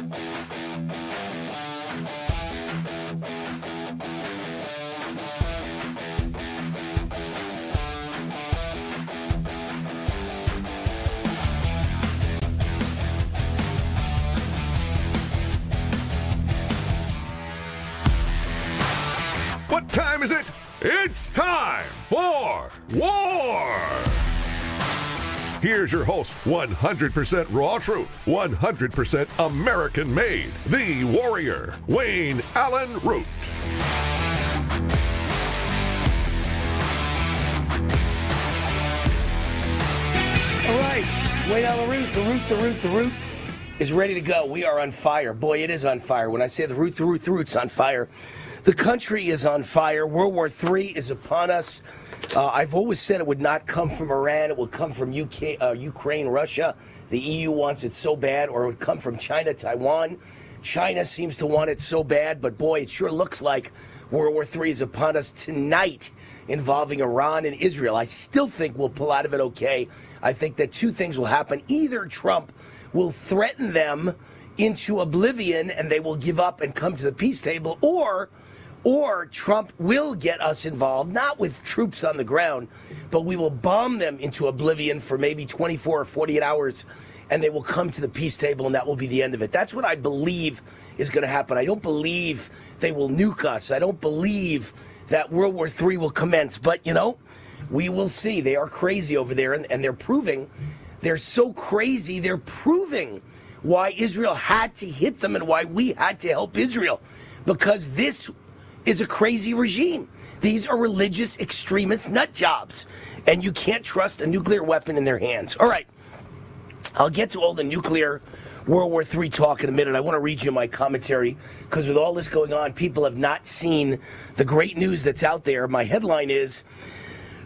What time is it? It's time for war! Here's your host, 100% raw truth, 100% American made, the warrior, Wayne Allen Root. All right, Wayne Allen Root, the root is ready to go. We are on fire. Boy, it is on fire. When I say the root's on fire, the country is on fire. World War III is upon us. I've always said it would not come from Iran. It would come from Ukraine, Russia. The EU wants it so bad, or it would come from China, Taiwan. China seems to want it so bad, but boy, it sure looks like World War III is upon us tonight, involving Iran and Israel. I still think we'll pull out of it okay. I think that two things will happen. Either Trump will threaten them into oblivion and they will give up and come to the peace table, or Trump will get us involved, not with troops on the ground, but we will bomb them into oblivion for maybe 24 or 48 hours, and they will come to the peace table, and that will be the end of it. That's what I believe is going to happen. I don't believe they will nuke us. I don't believe that World War III will commence. But, you know, we will see. They are crazy over there, and they're proving, they're so crazy, they're proving why Israel had to hit them and why we had to help Israel. Because this is a crazy regime. These are religious extremist nut jobs, and you can't trust a nuclear weapon in their hands. All right, I'll get to all the nuclear World War III talk in a minute. I want to read you my commentary, because with all this going on, people have not seen the great news that's out there. My headline is,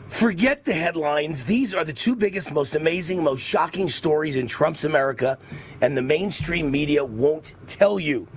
forget the headlines. These are the two biggest, most amazing, most shocking stories in Trump's America, and the mainstream media won't tell you.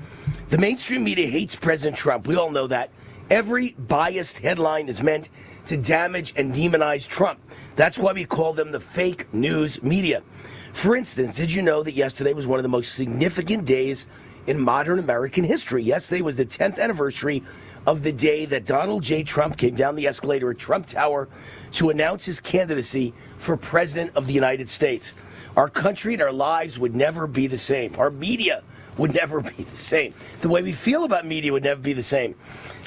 The mainstream media hates President Trump. We all know that. Every biased headline is meant to damage and demonize Trump. That's why we call them the fake news media. For instance, did you know that yesterday was one of the most significant days in modern American history? Yesterday was the 10th anniversary of the day that Donald J. Trump came down the escalator at Trump Tower to announce his candidacy for President of the United States. Our country and our lives would never be the same. Our media would never be the same. The way we feel about media would never be the same.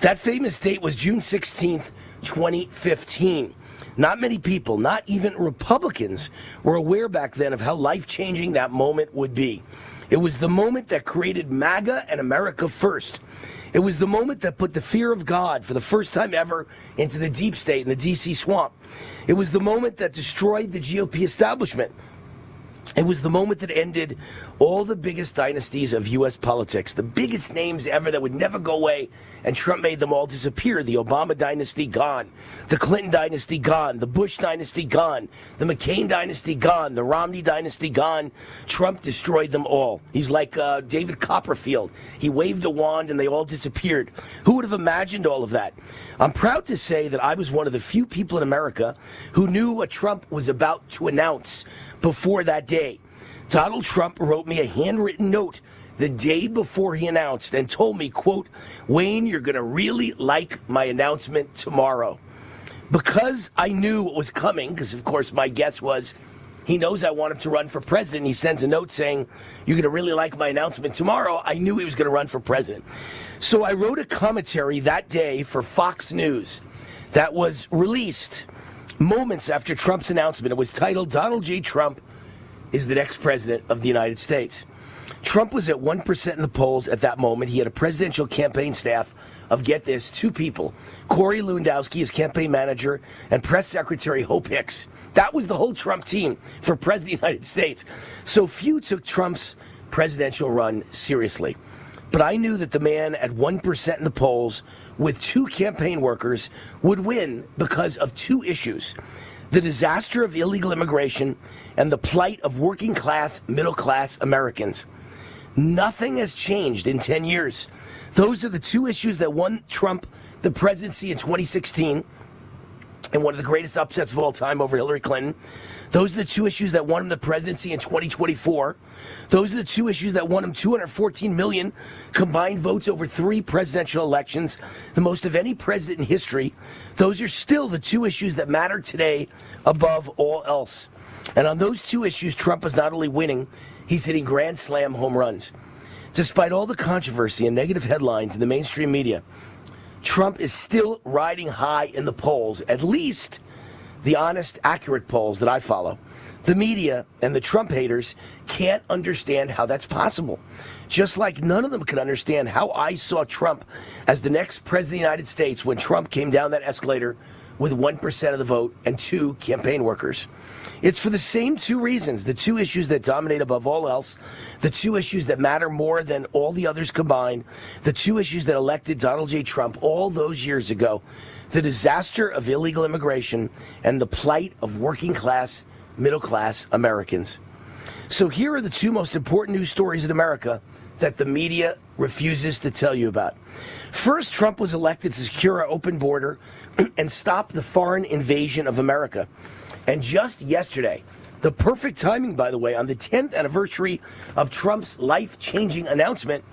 That famous date was June 16th, 2015. Not many people, not even Republicans, were aware back then of how life-changing that moment would be. It was the moment that created MAGA and America First. It was the moment that put the fear of God for the first time ever into the deep state and the D.C. swamp. It was the moment that destroyed the GOP establishment. It was the moment that ended all the biggest dynasties of U.S. politics, the biggest names ever that would never go away, and Trump made them all disappear. The Obama dynasty gone, the Clinton dynasty gone, the Bush dynasty gone, the McCain dynasty gone, the Romney dynasty gone. Trump destroyed them all. He's like David Copperfield. He waved a wand and they all disappeared. Who would have imagined all of that? I'm proud to say that I was one of the few people in America who knew what Trump was about to announce before that day. Donald Trump wrote me a handwritten note the day before he announced and told me, quote, Wayne, you're going to really like my announcement tomorrow. Because I knew what was coming, because of course my guess was he knows I want him to run for president. He sends a note saying, you're going to really like my announcement tomorrow. I knew he was going to run for president. So I wrote a commentary that day for Fox News that was released moments after Trump's announcement. It was titled, Donald J. Trump is the next president of the United States. Trump was at 1% in the polls at that moment. He had a presidential campaign staff of, get this, 2 people. Corey Lewandowski, his campaign manager, and press secretary Hope Hicks. That was the whole Trump team for president of the United States. So few took Trump's presidential run seriously. But I knew that the man at 1% in the polls with 2 campaign workers would win because of 2 issues: the disaster of illegal immigration and the plight of working class, middle class Americans. Nothing has changed in 10 years. Those are the 2 issues that won Trump the presidency in 2016. and one of the greatest upsets of all time over Hillary Clinton. Those are the two issues that won him the presidency in 2024. Those are the two issues that won him 214 million combined votes over 3 presidential elections, the most of any president in history. Those are still the two issues that matter today above all else. And on those two issues, Trump is not only winning, he's hitting grand slam home runs. Despite all the controversy and negative headlines in the mainstream media, Trump is still riding high in the polls, at least the honest, accurate polls that I follow. The media and the Trump haters can't understand how that's possible. Just like none of them can understand how I saw Trump as the next president of the United States when Trump came down that escalator with 1% of the vote and 2 campaign workers. It's for the same 2 reasons, the 2 issues that dominate above all else, the 2 issues that matter more than all the others combined, the 2 issues that elected Donald J. Trump all those years ago, the disaster of illegal immigration and the plight of working class, middle class Americans. So here are the 2 most important news stories in America that the media refuses to tell you about. First, Trump was elected to secure our open border and stop the foreign invasion of America. And just yesterday, the perfect timing, by the way, on the 10th anniversary of Trump's life-changing announcement,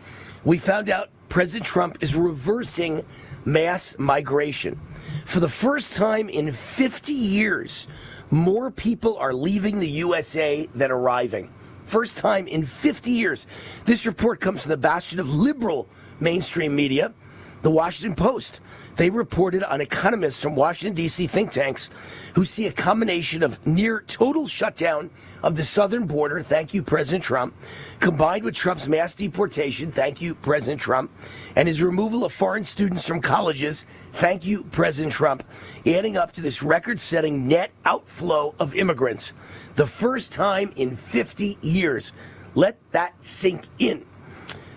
we found out President Trump is reversing mass migration. For the first time in 50 years, more people are leaving the USA than arriving. First time in 50 years. This report comes from the bastion of liberal mainstream media, the Washington Post. They reported on economists from Washington, D.C. think tanks who see a combination of near total shutdown of the southern border, thank you, President Trump, combined with Trump's mass deportation, thank you, President Trump, and his removal of foreign students from colleges, thank you, President Trump, adding up to this record-setting net outflow of immigrants. The first time in 50 years. Let that sink in.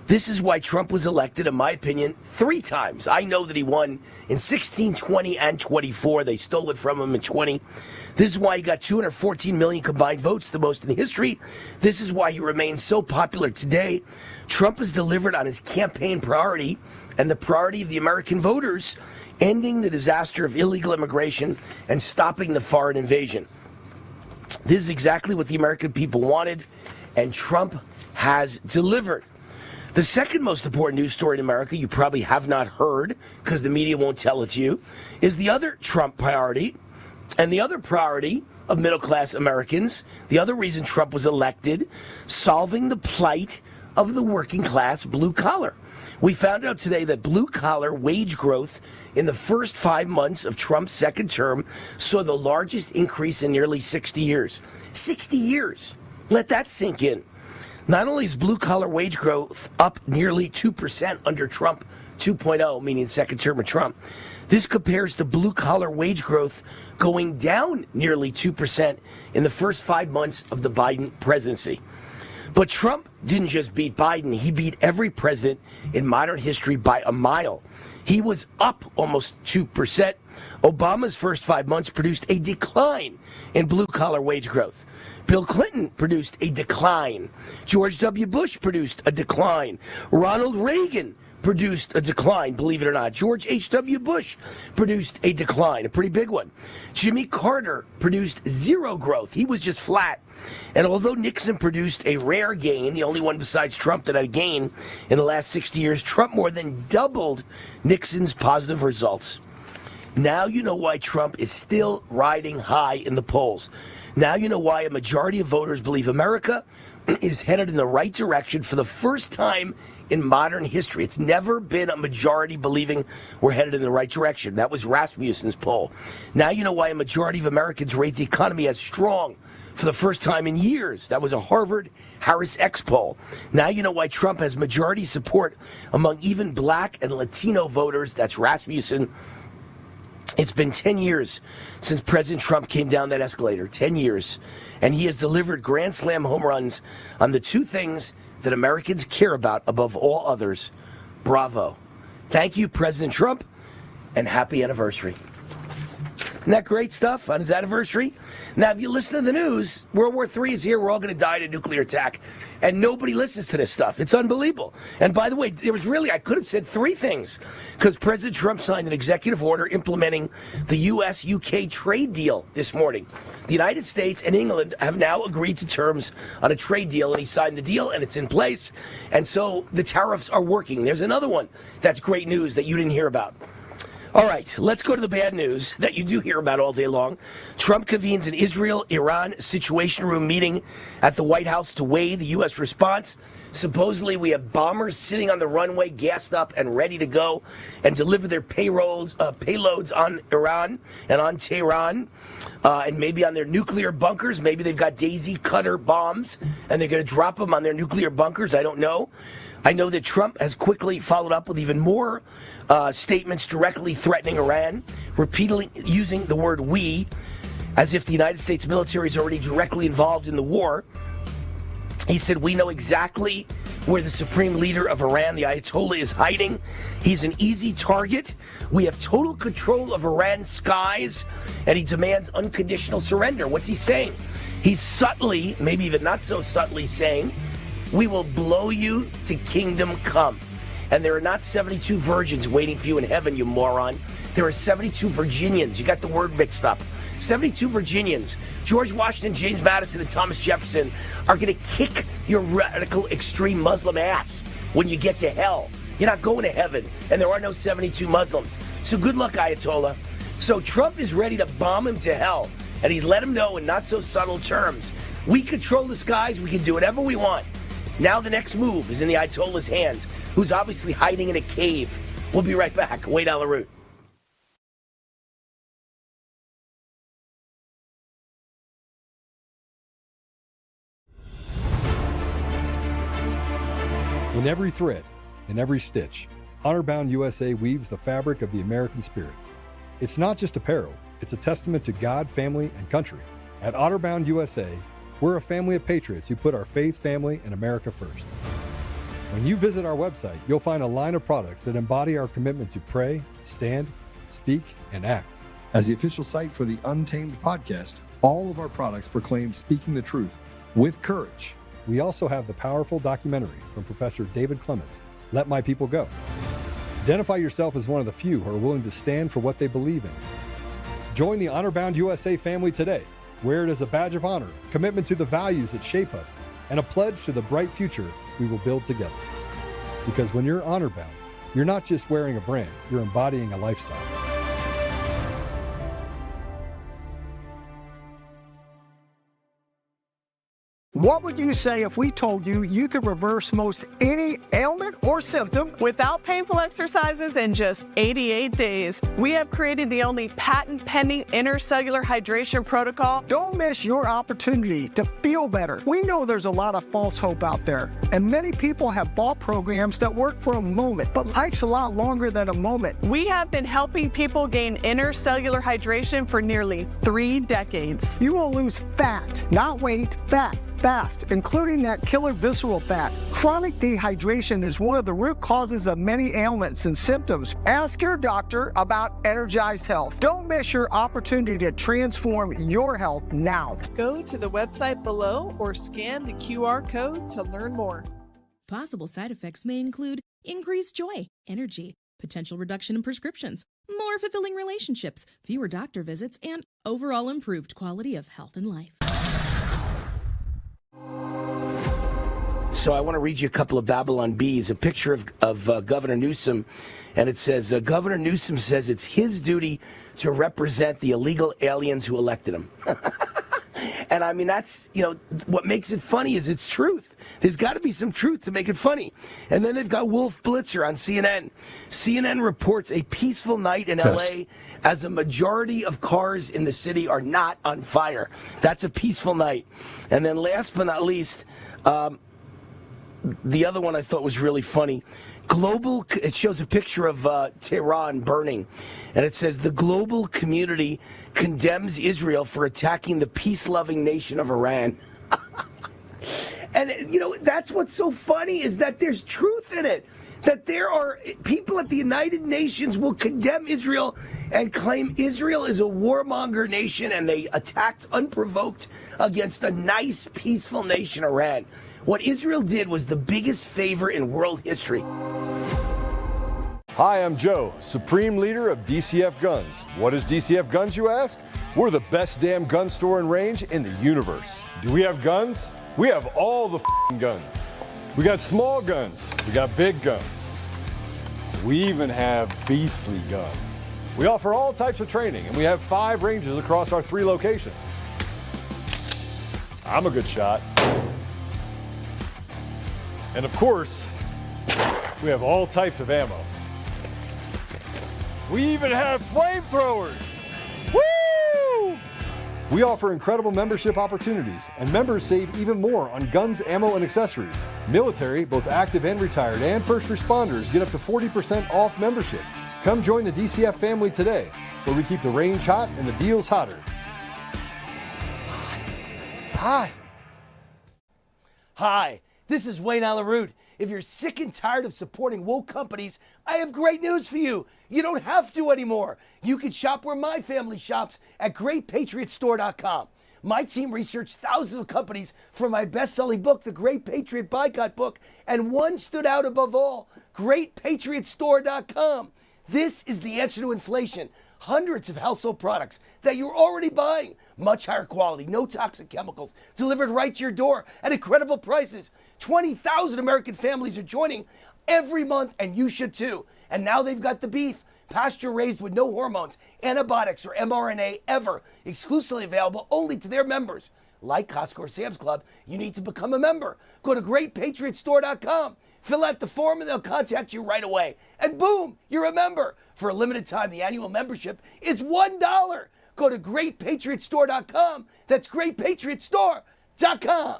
This is why Trump was elected, in my opinion, 3 times. I know that he won in 16, 20, and 24. They stole it from him in 20. This is why he got 214 million combined votes, the most in history. This is why he remains so popular today. Trump has delivered on his campaign priority and the priority of the American voters, ending the disaster of illegal immigration and stopping the foreign invasion. This is exactly what the American people wanted, and Trump has delivered. The second most important news story in America, you probably have not heard because the media won't tell it to you, is the other Trump priority and the other priority of middle-class Americans, the other reason Trump was elected, solving the plight of the working class blue collar. We found out today that blue-collar wage growth in the first 5 months of Trump's second term saw the largest increase in nearly 60 years. 60 years. Let that sink in. Not only is blue-collar wage growth up nearly 2% under Trump 2.0, meaning second term of Trump, this compares to blue-collar wage growth going down nearly 2% in the first 5 months of the Biden presidency. But Trump didn't just beat Biden, he beat every president in modern history by a mile. He was up almost 2%. Obama's first 5 months produced a decline in blue-collar wage growth. Bill Clinton produced a decline. George W. Bush produced a decline. Ronald Reagan produced a decline, believe it or not. George H.W. Bush produced a decline, a pretty big one. Jimmy Carter produced 0 growth. He was just flat. And although Nixon produced a rare gain, the only one besides Trump that had a gain in the last 60 years, Trump more than doubled Nixon's positive results. Now you know why Trump is still riding high in the polls. Now you know why a majority of voters believe America is headed in the right direction for the first time in modern history. It's never been a majority believing we're headed in the right direction. That was Rasmussen's poll. Now you know why a majority of Americans rate the economy as strong for the first time in years. That was a Harvard-Harris X poll. Now you know why Trump has majority support among even black and Latino voters. That's Rasmussen. It's been 10 years since President Trump came down that escalator, 10 years, and he has delivered grand slam home runs on the 2 things that Americans care about above all others. Bravo. Thank you, President Trump, and happy anniversary. Isn't that great stuff on his anniversary? Now, if you listen to the news, World War III is here. We're all going to die in a nuclear attack. And nobody listens to this stuff. It's unbelievable. And by the way, there was really, I could have said three things, because President Trump signed an executive order implementing the U.S.-UK trade deal this morning. The United States and England have now agreed to terms on a trade deal, and he signed the deal, and it's in place. And so the tariffs are working. There's another one that's great news that you didn't hear about. All right, let's go to the bad news that you do hear about all day long. Trump convenes an Israel-Iran Situation Room meeting at the White House to weigh the U.S. response. Supposedly, we have bombers sitting on the runway, gassed up and ready to go and deliver their payloads on Iran and on Tehran, and maybe on their nuclear bunkers. Maybe they've got daisy cutter bombs, and they're going to drop them on their nuclear bunkers. I don't know. I know that Trump has quickly followed up with even more statements directly threatening Iran, repeatedly using the word "we," as if the United States military is already directly involved in the war. He said, "We know exactly where the supreme leader of Iran, the Ayatollah, is hiding. He's an easy target. We have total control of Iran's skies," and he demands unconditional surrender. What's he saying? He's subtly, maybe even not so subtly, saying, "We will blow you to kingdom come." And there are not 72 virgins waiting for you in heaven, you moron. There are 72 Virginians. You got the word mixed up. 72 Virginians. George Washington, James Madison, and Thomas Jefferson are going to kick your radical extreme Muslim ass when you get to hell. You're not going to heaven, and there are no 72 Muslims. So good luck, Ayatollah. So Trump is ready to bomb him to hell, and he's let him know in not so subtle terms. We control the skies. We can do whatever we want. Now the next move is in the Ayatollah's hands, who's obviously hiding in a cave. We'll be right back. Wade on the route. In every thread, in every stitch, Honor-Bound USA weaves the fabric of the American spirit. It's not just apparel, it's a testament to God, family, and country. At Honor-Bound USA, we're a family of patriots who put our faith, family, and America first. When you visit our website, you'll find a line of products that embody our commitment to pray, stand, speak, and act. As the official site for the Untamed podcast, all of our products proclaim speaking the truth with courage. We also have the powerful documentary from Professor David Clements, Let My People Go. Identify yourself as one of the few who are willing to stand for what they believe in. Join the Honor-Bound USA family today. Wear it as a badge of honor, commitment to the values that shape us, and a pledge to the bright future we will build together. Because when you're honor-bound, you're not just wearing a brand, you're embodying a lifestyle. What would you say if we told you you could reverse most any ailment or symptom without painful exercises in just 88 days? We have created the only patent-pending intercellular hydration protocol. Don't miss your opportunity to feel better. We know there's a lot of false hope out there, and many people have bought programs that work for a moment, but life's a lot longer than a moment. We have been helping people gain intercellular hydration for nearly 3 decades. You will lose fat, not weight, fat. Fast, including that killer visceral fat. Chronic dehydration is one of the root causes of many ailments and symptoms. Ask your doctor about Energized Health. Don't miss your opportunity to transform your health now. Go to the website below or scan the QR code to learn more. Possible side effects may include increased joy, energy, potential reduction in prescriptions, more fulfilling relationships, fewer doctor visits, and overall improved quality of health and life. So I want to read you a couple of Babylon Bees, a picture of Governor Newsom, and it says, Governor Newsom says it's his duty to represent the illegal aliens who elected him. And I mean, that's, what makes it funny is it's truth. There's got to be some truth to make it funny. And then they've got Wolf Blitzer on CNN. CNN reports a peaceful night in LA as a majority of cars in the city are not on fire. That's a peaceful night. And then last but not least, the other one I thought was really funny. It shows a picture of Tehran burning, and it says the global community condemns Israel for attacking the peace-loving nation of Iran. And, that's what's so funny is that there's truth in it. That there are people at the United Nations will condemn Israel and claim Israel is a warmonger nation and they attacked unprovoked against a nice, peaceful nation, Iran. What Israel did was the biggest favor in world history. Hi, I'm Joe, Supreme Leader of DCF Guns. What is DCF Guns, you ask? We're the best damn gun store and range in the universe. Do we have guns? We have all the guns. We got small guns. We got big guns. We even have beastly guns. We offer all types of training, and we have 5 ranges across our 3 locations. I'm a good shot. And of course, we have all types of ammo. We even have flamethrowers. Woo! We offer incredible membership opportunities, and members save even more on guns, ammo, and accessories. Military, both active and retired, and first responders get up to 40% off memberships. Come join the DCF family today, where we keep the range hot and the deals hotter. It's hot. Hi, this is Wayne Alaroot. If you're sick and tired of supporting woke companies, I have great news for you. You don't have to anymore. You can shop where my family shops at GreatPatriotStore.com. My team researched thousands of companies for my best-selling book, The Great Patriot Boycott Book, and one stood out above all, GreatPatriotStore.com. This is the answer to inflation. Hundreds of household products that you're already buying. Much higher quality, no toxic chemicals, delivered right to your door at incredible prices. 20,000 American families are joining every month, and you should too. And now they've got the beef, pasture raised with no hormones, antibiotics, or mRNA ever, exclusively available only to their members. Like Costco or Sam's Club, you need to become a member. Go to GreatPatriotStore.com. Fill out the form and they'll contact you right away. And boom, you're a member. For a limited time, the annual membership is $1. Go to GreatPatriotStore.com. That's GreatPatriotStore.com.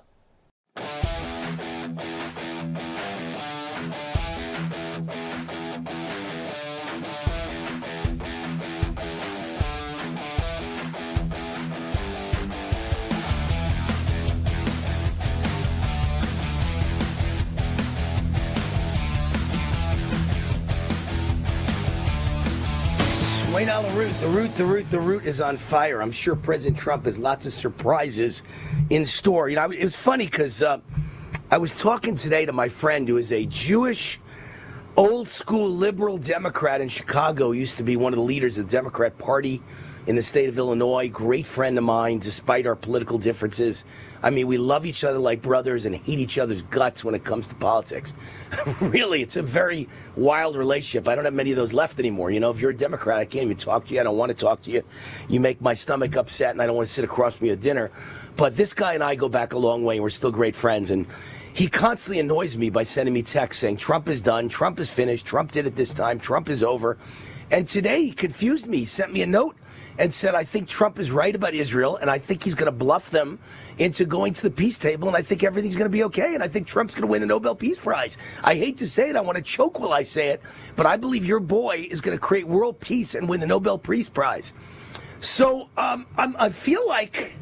Wayne Alaroot, the root is on fire. I'm sure President Trump has lots of surprises in store. It was funny because I was talking today to my friend who is a Jewish, old-school liberal Democrat in Chicago, used to be one of the leaders of the Democrat Party in the state of Illinois, great friend of mine, despite our political differences. I mean, we love each other like brothers and hate each other's guts when it comes to politics. Really, it's a very wild relationship. I don't have many of those left anymore. If you're a Democrat, I can't even talk to you. I don't want to talk to you. You make my stomach upset, and I don't want to sit across from you at dinner. But this guy and I go back a long way, and we're still great friends. And he constantly annoys me by sending me texts saying, Trump is done, Trump is finished, Trump did it this time, Trump is over. And today he confused me. He sent me a note and said, I think Trump is right about Israel, and I think he's going to bluff them into going to the peace table, and I think everything's going to be okay, and I think Trump's going to win the Nobel Peace Prize. I hate to say it, I want to choke while I say it, but I believe your boy is going to create world peace and win the Nobel Peace Prize. So I feel like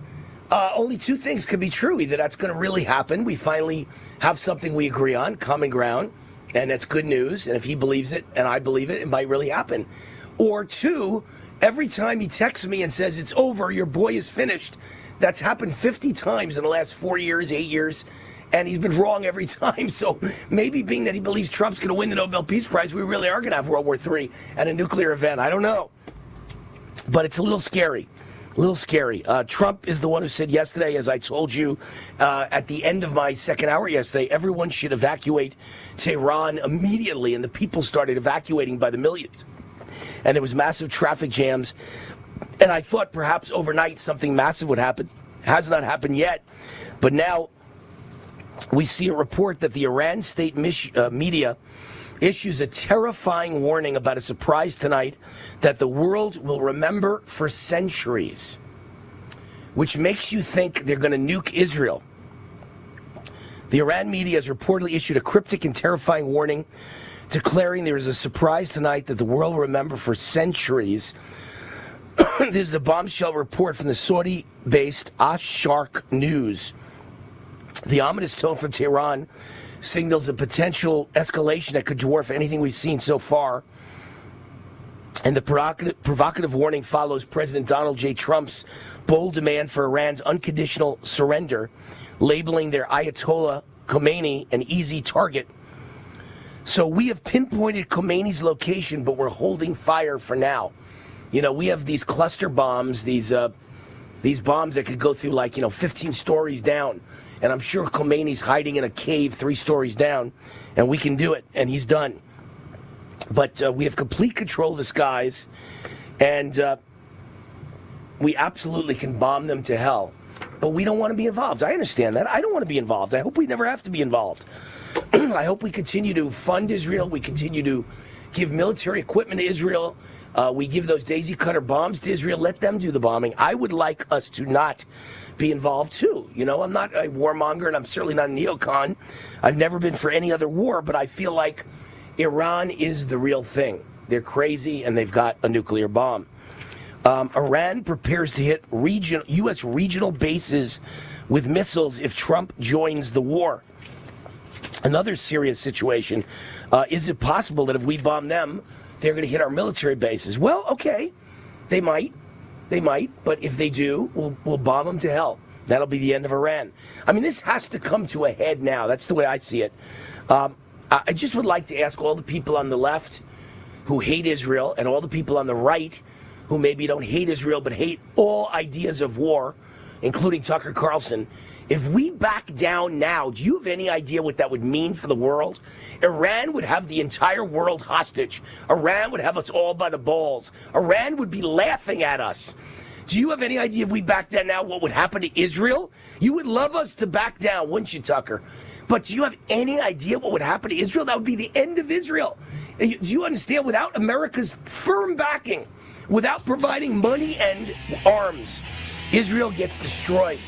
only 2 things could be true. Either that's going to really happen, we finally have something we agree on, common ground, and that's good news, and if he believes it and I believe it, it might really happen. Or 2, every time he texts me and says it's over, your boy is finished, that's happened 50 times in the last 4 years, 8 years, and he's been wrong every time. So maybe being that he believes Trump's going to win the Nobel Peace Prize, we really are going to have World War III and a nuclear event. I don't know. But it's a little scary. A little scary. Trump is the one who said yesterday, as I told you at the end of my second hour yesterday, everyone should evacuate Tehran immediately, and the people started evacuating by the millions. And there was massive traffic jams, and I thought perhaps overnight something massive would happen. Has not happened yet, but now we see a report that the Iran state media issues a terrifying warning about a surprise tonight that the world will remember for centuries, which makes you think they're going to nuke Israel. The Iran media has reportedly issued a cryptic and terrifying warning declaring there is a surprise tonight that the world will remember for centuries. This is a bombshell report from the Saudi-based Ash Sharq News. The ominous tone from Tehran signals a potential escalation that could dwarf anything we've seen so far. And the provocative warning follows President Donald J. Trump's bold demand for Iran's unconditional surrender, labeling their Ayatollah Khomeini an easy target. So we have pinpointed Khomeini's location, but we're holding fire for now. You know, we have these cluster bombs, these bombs that could go through 15 stories down. And I'm sure Khomeini's hiding in a cave 3 stories down, and we can do it, and he's done. But we have complete control of the skies, and we absolutely can bomb them to hell. But we don't want to be involved. I understand that. I don't want to be involved. I hope we never have to be involved. I hope we continue to fund Israel. We continue to give military equipment to Israel. We give those daisy cutter bombs to Israel. Let them do the bombing. I would like us to not be involved too. You know, I'm not a warmonger, and I'm certainly not a neocon. I've never been for any other war, but I feel like Iran is the real thing. They're crazy, and they've got a nuclear bomb. Iran prepares to hit U.S. regional bases with missiles if Trump joins the war. Another serious situation. Is it possible that if we bomb them, they're going to hit our military bases? Well, okay, they might. They might, but if they do, we'll bomb them to hell. That'll be the end of Iran. I mean, this has to come to a head now. That's the way I see it. I just would like to ask all the people on the left who hate Israel and all the people on the right who maybe don't hate Israel but hate all ideas of war, including Tucker Carlson, if we back down now, do you have any idea what that would mean for the world? Iran would have the entire world hostage. Iran would have us all by the balls. Iran would be laughing at us. Do you have any idea if we back down now what would happen to Israel? You would love us to back down, wouldn't you, Tucker? But do you have any idea what would happen to Israel? That would be the end of Israel. Do you understand? Without America's firm backing, without providing money and arms, Israel gets destroyed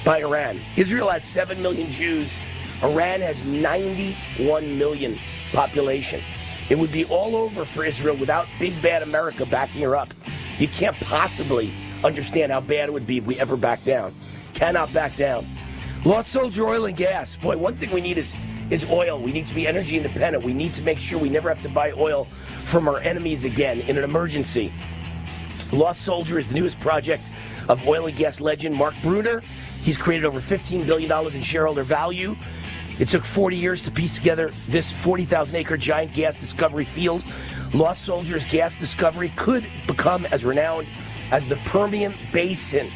by Iran. Israel has 7 million Jews. Iran has 91 million population. It would be all over for Israel without big bad America backing her up. You can't possibly understand how bad it would be if we ever back down. Cannot back down. Lost Soldier Oil and Gas. Boy, one thing we need is oil. We need to be energy independent. We need to make sure we never have to buy oil from our enemies again in an emergency. Lost Soldier is the newest project of oil and gas legend Mark Bruner. He's created over $15 billion in shareholder value. It took 40 years to piece together this 40,000-acre giant gas discovery field. Lost Soldier's gas discovery could become as renowned as the Permian Basin.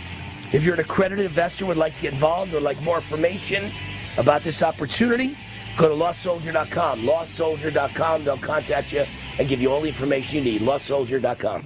If you're an accredited investor and would like to get involved or like more information about this opportunity, go to lostsoldier.com. Lostsoldier.com. They'll contact you and give you all the information you need. Lostsoldier.com.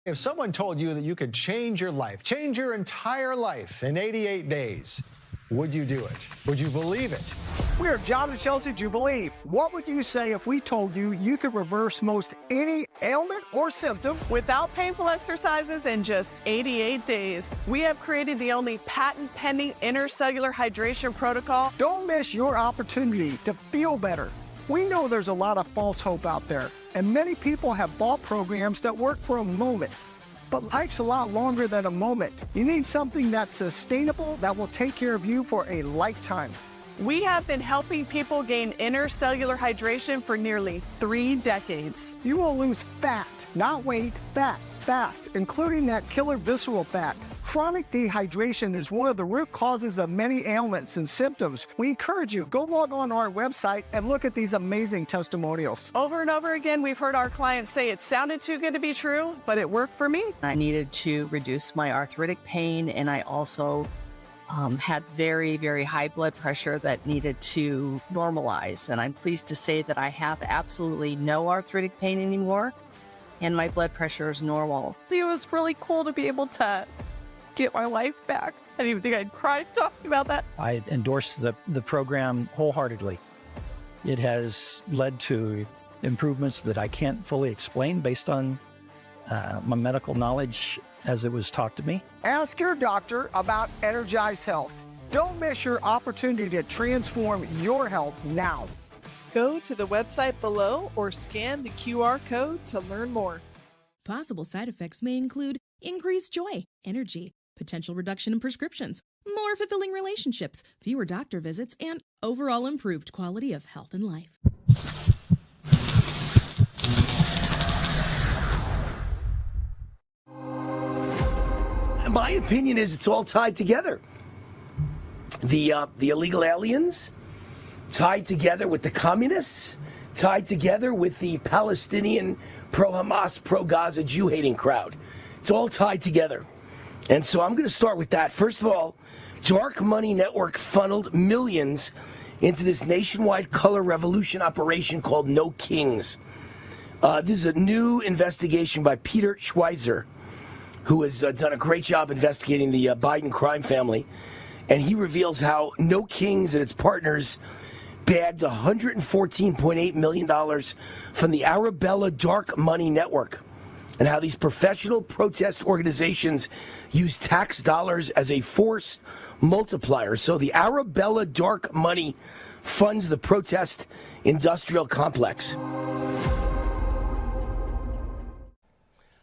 If someone told you that you could change your life, change your entire life in 88 days, would you do it? Would you believe it? We are John and Chelsea Jubilee. What would you say if we told you you could reverse most any ailment or symptom Without painful exercises in just 88 days, we have created the only patent-pending intercellular hydration protocol. Don't miss your opportunity to feel better. We know there's a lot of false hope out there, and many people have bought programs that work for a moment. But life's a lot longer than a moment. You need something that's sustainable that will take care of you for a lifetime. We have been helping people gain intercellular hydration for nearly 3 decades. You will lose fat, not weight, fat, fast, including that killer visceral fat. Chronic dehydration is one of the root causes of many ailments and symptoms. We encourage you, go log on to our website and look at these amazing testimonials. Over and over again, we've heard our clients say it sounded too good to be true, but it worked for me. I needed to reduce my arthritic pain, and I also had very, very high blood pressure that needed to normalize. And I'm pleased to say that I have absolutely no arthritic pain anymore, and my blood pressure is normal. It was really cool to be able to get my life back. I didn't even think I'd cry talking about that. I endorse the program wholeheartedly. It has led to improvements that I can't fully explain based on my medical knowledge as it was taught to me. Ask your doctor about Energized Health. Don't miss your opportunity to transform your health now. Go to the website below or scan the QR code to learn more. Possible side effects may include increased joy, energy, potential reduction in prescriptions, more fulfilling relationships, fewer doctor visits, and overall improved quality of health and life. My opinion is it's all tied together. The illegal aliens tied together with the communists, tied together with the Palestinian pro-Hamas, pro-Gaza, Jew-hating crowd. It's all tied together. And so I'm going to start with that. First of all, dark money network funneled millions into this nationwide color revolution operation called No Kings. This is a new investigation by Peter Schweizer, who has done a great job investigating the Biden crime family. And he reveals how No Kings and its partners bagged $114.8 million from the Arabella Dark Money Network, and how these professional protest organizations use tax dollars as a force multiplier. So the Arabella Dark Money funds the protest industrial complex.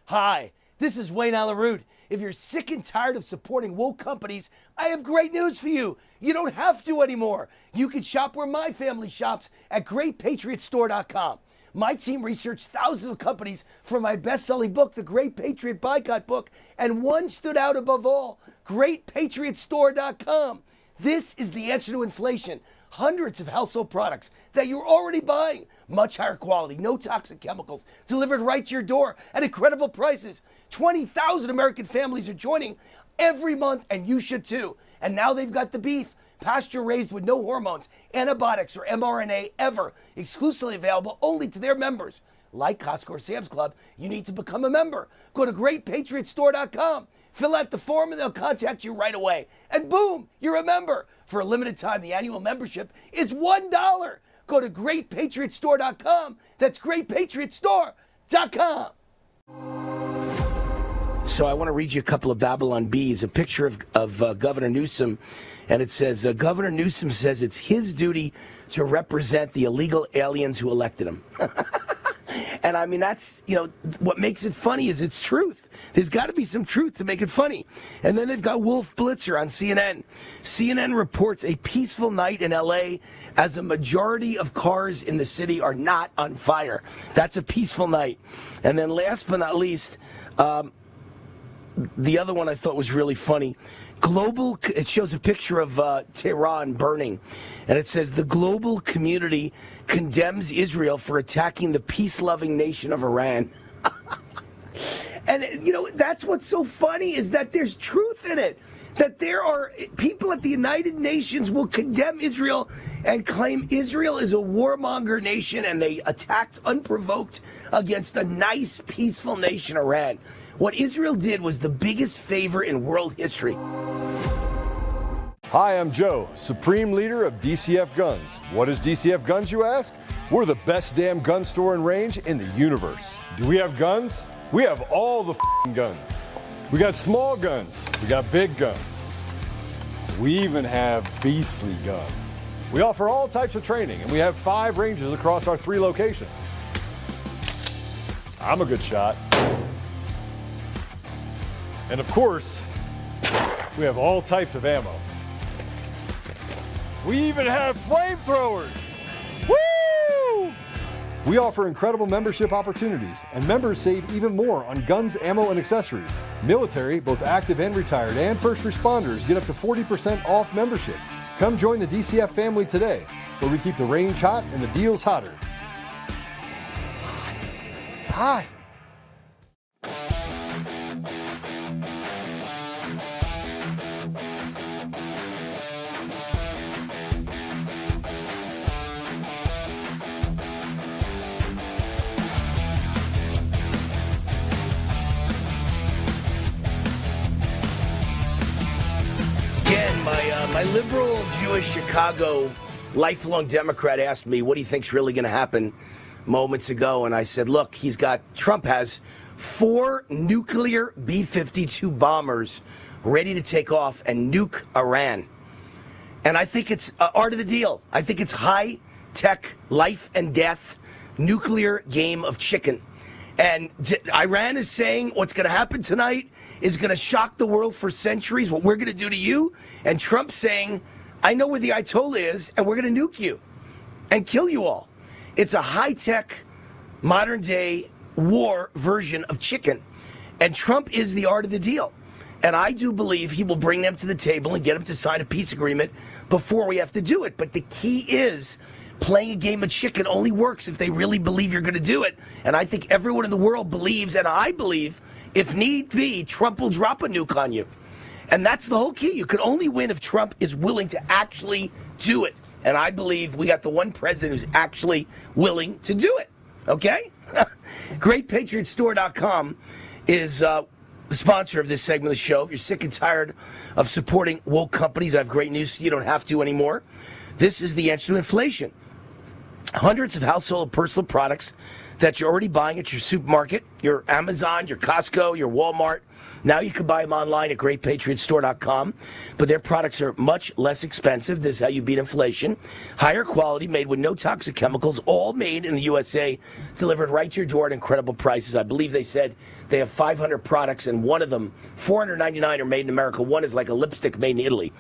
Hi, this is Wayne Alaroot. If you're sick and tired of supporting woke companies, I have great news for you. You don't have to anymore. You can shop where my family shops at GreatPatriotStore.com. My team researched thousands of companies for my best-selling book, The Great Patriot Boycott Book, and one stood out above all, GreatPatriotStore.com. This is the answer to inflation. Hundreds of household products that you're already buying. Much higher quality, no toxic chemicals, delivered right to your door at incredible prices. 20,000 American families are joining every month, and you should too. And now they've got the beef, pasture-raised with no hormones, antibiotics, or mRNA ever, exclusively available only to their members. Like Costco or Sam's Club, you need to become a member. Go to GreatPatriotStore.com. Fill out the form and they'll contact you right away. And boom, you're a member. For a limited time, the annual membership is $1. Go to GreatPatriotStore.com. That's GreatPatriotStore.com. So I want to read you a couple of Babylon Bees, a picture of Governor Newsom, and it says, Governor Newsom says it's his duty to represent the illegal aliens who elected him. And I mean, that's, what makes it funny is it's truth. There's got to be some truth to make it funny. And then they've got Wolf Blitzer on CNN. CNN reports a peaceful night in LA as a majority of cars in the city are not on fire. That's a peaceful night. And then last but not least, the other one I thought was really funny. It shows a picture of Tehran burning, and it says the global community condemns Israel for attacking the peace-loving nation of Iran. And, that's what's so funny is that there's truth in it. That there are people at the United Nations will condemn Israel and claim Israel is a warmonger nation, and they attacked unprovoked against a nice, peaceful nation, Iran. What Israel did was the biggest favor in world history. Hi, I'm Joe, Supreme Leader of DCF Guns. What is DCF Guns, you ask? We're the best damn gun store and range in the universe. Do we have guns? We have all the guns. We got small guns. We got big guns. We even have beastly guns. We offer all types of training, and we have 5 ranges across our 3 locations. I'm a good shot. And of course, we have all types of ammo. We even have flamethrowers. Woo! We offer incredible membership opportunities, and members save even more on guns, ammo, and accessories. Military, both active and retired, and first responders get up to 40% off memberships. Come join the DCF family today, where we keep the range hot and the deals hotter. It's hot. My liberal Jewish Chicago lifelong Democrat asked me, what do you think's really going to happen moments ago? And I said, look, Trump has 4 nuclear B-52 bombers ready to take off and nuke Iran. And I think it's art of the deal. I think it's high high-tech, life and death, nuclear game of chicken. And Iran is saying what's going to happen tonight is going to shock the world for centuries, what we're going to do to you. And Trump's saying, I know where the Ayatollah is, and we're going to nuke you and kill you all. It's a high-tech, modern-day war version of chicken. And Trump is the art of the deal. And I do believe he will bring them to the table and get them to sign a peace agreement before we have to do it. But the key is playing a game of chicken only works if they really believe you're going to do it. And I think everyone in the world believes, and I believe, if need be, Trump will drop a nuke on you. And that's the whole key. You can only win if Trump is willing to actually do it. And I believe we got the one president who's actually willing to do it. Okay? GreatPatriotStore.com is the sponsor of this segment of the show. If you're sick and tired of supporting woke companies, I have great news. You don't have to anymore. This is the answer to inflation. Hundreds of household and personal products that you're already buying at your supermarket, your Amazon, your Costco, your Walmart. Now you can buy them online at GreatPatriotStore.com, but their products are much less expensive. This is how you beat inflation. Higher quality, made with no toxic chemicals, all made in the USA, delivered right to your door at incredible prices. I believe they said they have 500 products, and one of them, 499, are made in America. One is like a lipstick made in Italy.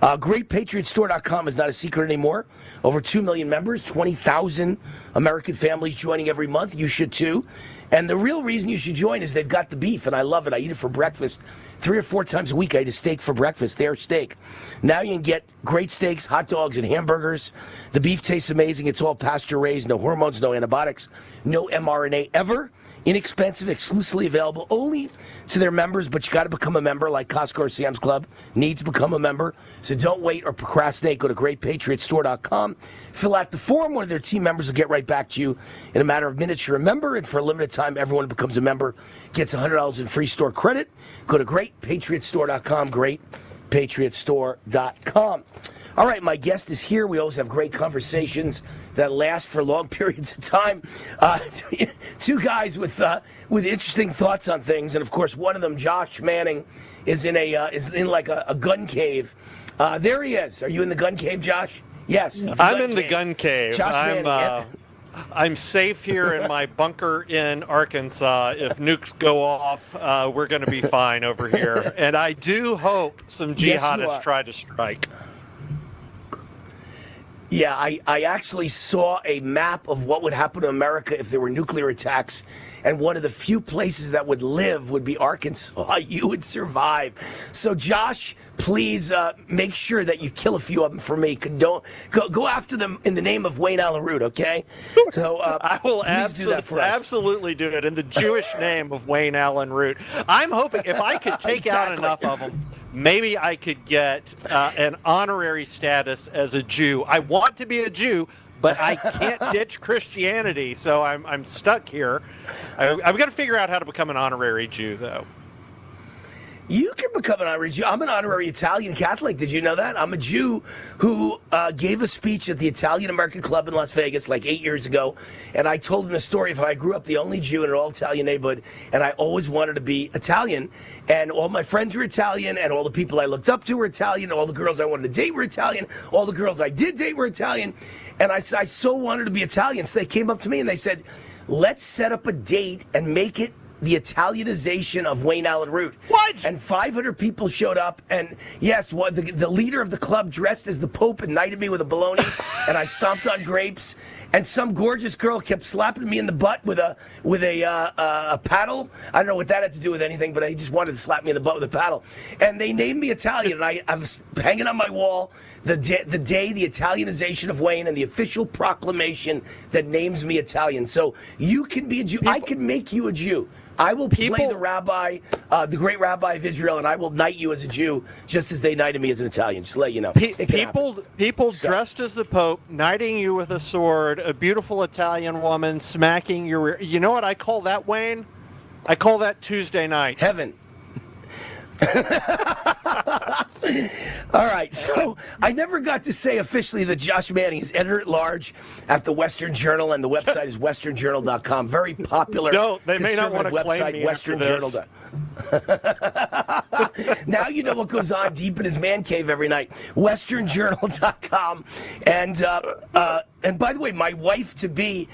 GreatPatriotStore.com is not a secret anymore. Over 2 million members, 20,000 American families joining every month. You should too. And the real reason you should join is they've got the beef, and I love it. I eat it for breakfast 3 or 4 times a week. I eat a steak for breakfast, their steak. Now you can get great steaks, hot dogs, and hamburgers. The beef tastes amazing. It's all pasture-raised, no hormones, no antibiotics, no mRNA ever. Inexpensive, exclusively available only to their members, but you got to become a member like Costco or Sam's Club. Need to become a member. So don't wait or procrastinate. Go to GreatPatriotStore.com. Fill out the form. One of their team members will get right back to you in a matter of minutes. You're a member, and for a limited time, everyone who becomes a member gets $100 in free store credit. Go to GreatPatriotStore.com. GreatPatriotStore.com. All right, my guest is here. We always have great conversations that last for long periods of time. Two guys with interesting thoughts on things, and of course, one of them, Josh Manning, is in like a gun cave. There he is. Are you in the gun cave, Josh? Yes. I'm in the gun cave. Josh Manning. I'm safe here in my bunker in Arkansas. If nukes go off, we're going to be fine over here. And I do hope some jihadists try to strike. Yeah, I actually saw a map of what would happen to America if there were nuclear attacks, and one of the few places that would live would be Arkansas. You would survive. So, Josh, please make sure that you kill a few of them for me. Don't go after them in the name of Wayne Allen Root, okay? So I will absolutely do it in the Jewish name of Wayne Allen Root. I'm hoping if I could take out enough of them, maybe I could get an honorary status as a Jew. I want to be a Jew, but I can't ditch Christianity, so I'm stuck here. I've got to figure out how to become an honorary Jew, though. You can become an honorary Jew. I'm an honorary Italian Catholic. Did you know that? I'm a Jew who gave a speech at the Italian American Club in Las Vegas like 8 years ago, and I told him the story of how I grew up the only Jew in an all-Italian neighborhood, and I always wanted to be Italian, and all my friends were Italian, and all the people I looked up to were Italian, all the girls I wanted to date were Italian, all the girls I did date were Italian, and I so wanted to be Italian, so they came up to me and they said, let's set up a date and make it the Italianization of Wayne Allen Root. What? And 500 people showed up, and yes, the leader of the club dressed as the Pope and knighted me with a bologna, and I stomped on grapes, and some gorgeous girl kept slapping me in the butt with a paddle. I don't know what that had to do with anything, but he just wanted to slap me in the butt with a paddle. And they named me Italian, and I was hanging on my wall the day the Italianization of Wayne and the official proclamation that names me Italian. So you can be a Jew. I can make you a Jew. I will play the rabbi, the great rabbi of Israel, and I will knight you as a Jew, just as they knighted me as an Italian. Just to let you know. People dressed as the Pope, knighting you with a sword, a beautiful Italian woman smacking your... You know what I call that, Wayne? I call that Tuesday night. Heaven. All right, so I never got to say officially that Josh Manning is editor-at-large at the Western Journal, and the website is westernjournal.com. Very popular. No, they may not want to claim me Western Journal. Now you know what goes on deep in his man cave every night. WesternJournal.com. And by the way, my wife to be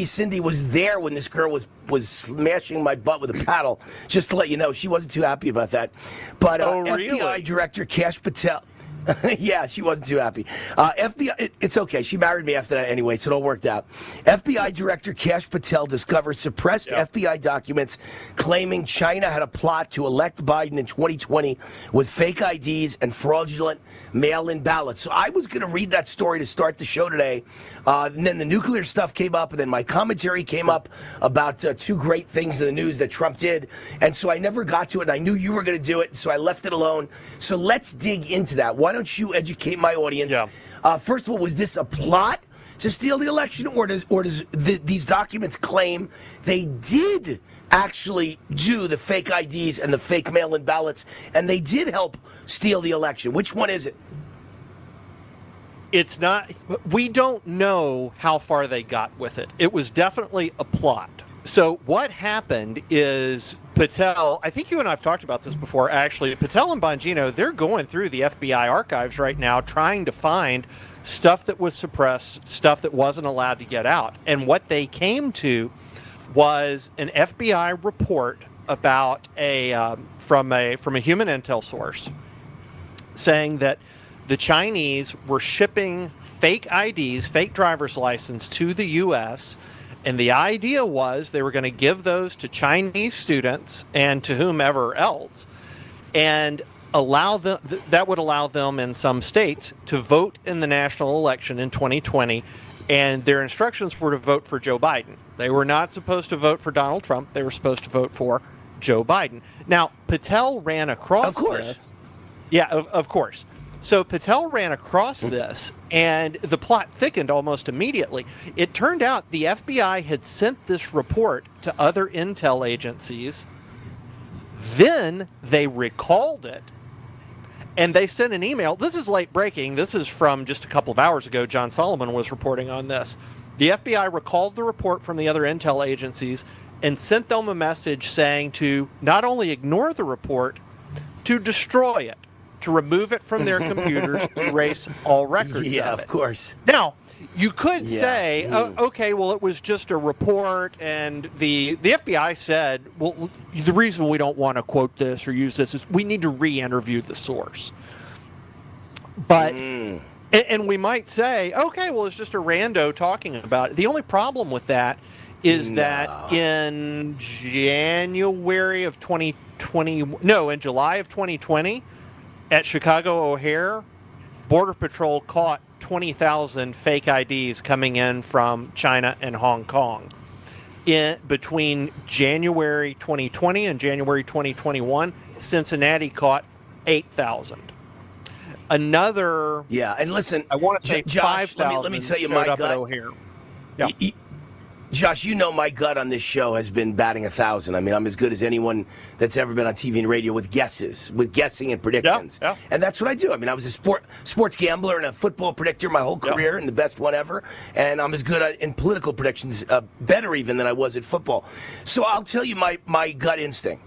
Cindy was there when this girl was smashing my butt with a paddle. Just to let you know, she wasn't too happy about that. But really? FBI Director Kash Patel. Yeah, she wasn't too happy. FBI, it's okay. She married me after that anyway, so it all worked out. FBI Director Kash Patel discovered suppressed FBI documents claiming China had a plot to elect Biden in 2020 with fake IDs and fraudulent mail-in ballots. So I was going to read that story to start the show today, and then the nuclear stuff came up, and then my commentary came up about two great things in the news that Trump did, and so I never got to it, and I knew you were going to do it, so I left it alone. So let's dig into that. Why don't you educate my audience? Yeah. First of all, was this a plot to steal the election, or does these documents claim they did actually do the fake IDs and the fake mail-in ballots, and they did help steal the election? Which one is it? It's not. We don't know how far they got with it. It was definitely a plot. So what happened is Patel, I think you and I have talked about this before, actually. Patel and Bongino, they're going through the FBI archives right now trying to find stuff that was suppressed, stuff that wasn't allowed to get out. And what they came to was an FBI report about from a human intel source saying that the Chinese were shipping fake IDs, fake driver's license to the U.S., and the idea was they were going to give those to Chinese students and to whomever else, and allow them. That would allow them in some states to vote in the national election in 2020. And their instructions were to vote for Joe Biden. They were not supposed to vote for Donald Trump. They were supposed to vote for Joe Biden. Now, Patel ran across this. Yeah, of course. So Patel ran across this, and the plot thickened almost immediately. It turned out the FBI had sent this report to other intel agencies. Then they recalled it, and they sent an email. This is late breaking. This is from just a couple of hours ago. John Solomon was reporting on this. The FBI recalled the report from the other intel agencies and sent them a message saying to not only ignore the report, to destroy it, to remove it from their computers, erase all records of it. Yeah, of course. Now, you could say, okay, well, it was just a report, and the FBI said, well, the reason we don't want to quote this or use this is we need to re-interview the source. But, and we might say, okay, well, it's just a rando talking about it. The only problem with that is that in January of 2020, in July of 2020, at Chicago O'Hare, Border Patrol caught 20,000 fake IDs coming in from China and Hong Kong. Between January 2020 and January 2021, Cincinnati caught 8,000. Another... Yeah, and listen, I want to say Josh, 5,000 let me tell you my gut. O'Hare. Yeah. Josh, you know my gut on this show has been batting 1,000. I mean, I'm as good as anyone that's ever been on TV and radio with guessing and predictions. Yeah. And that's what I do. I mean, I was a sports gambler and a football predictor my whole career, and the best one ever. And I'm as good in political predictions, better even than I was at football. So I'll tell you my gut instinct.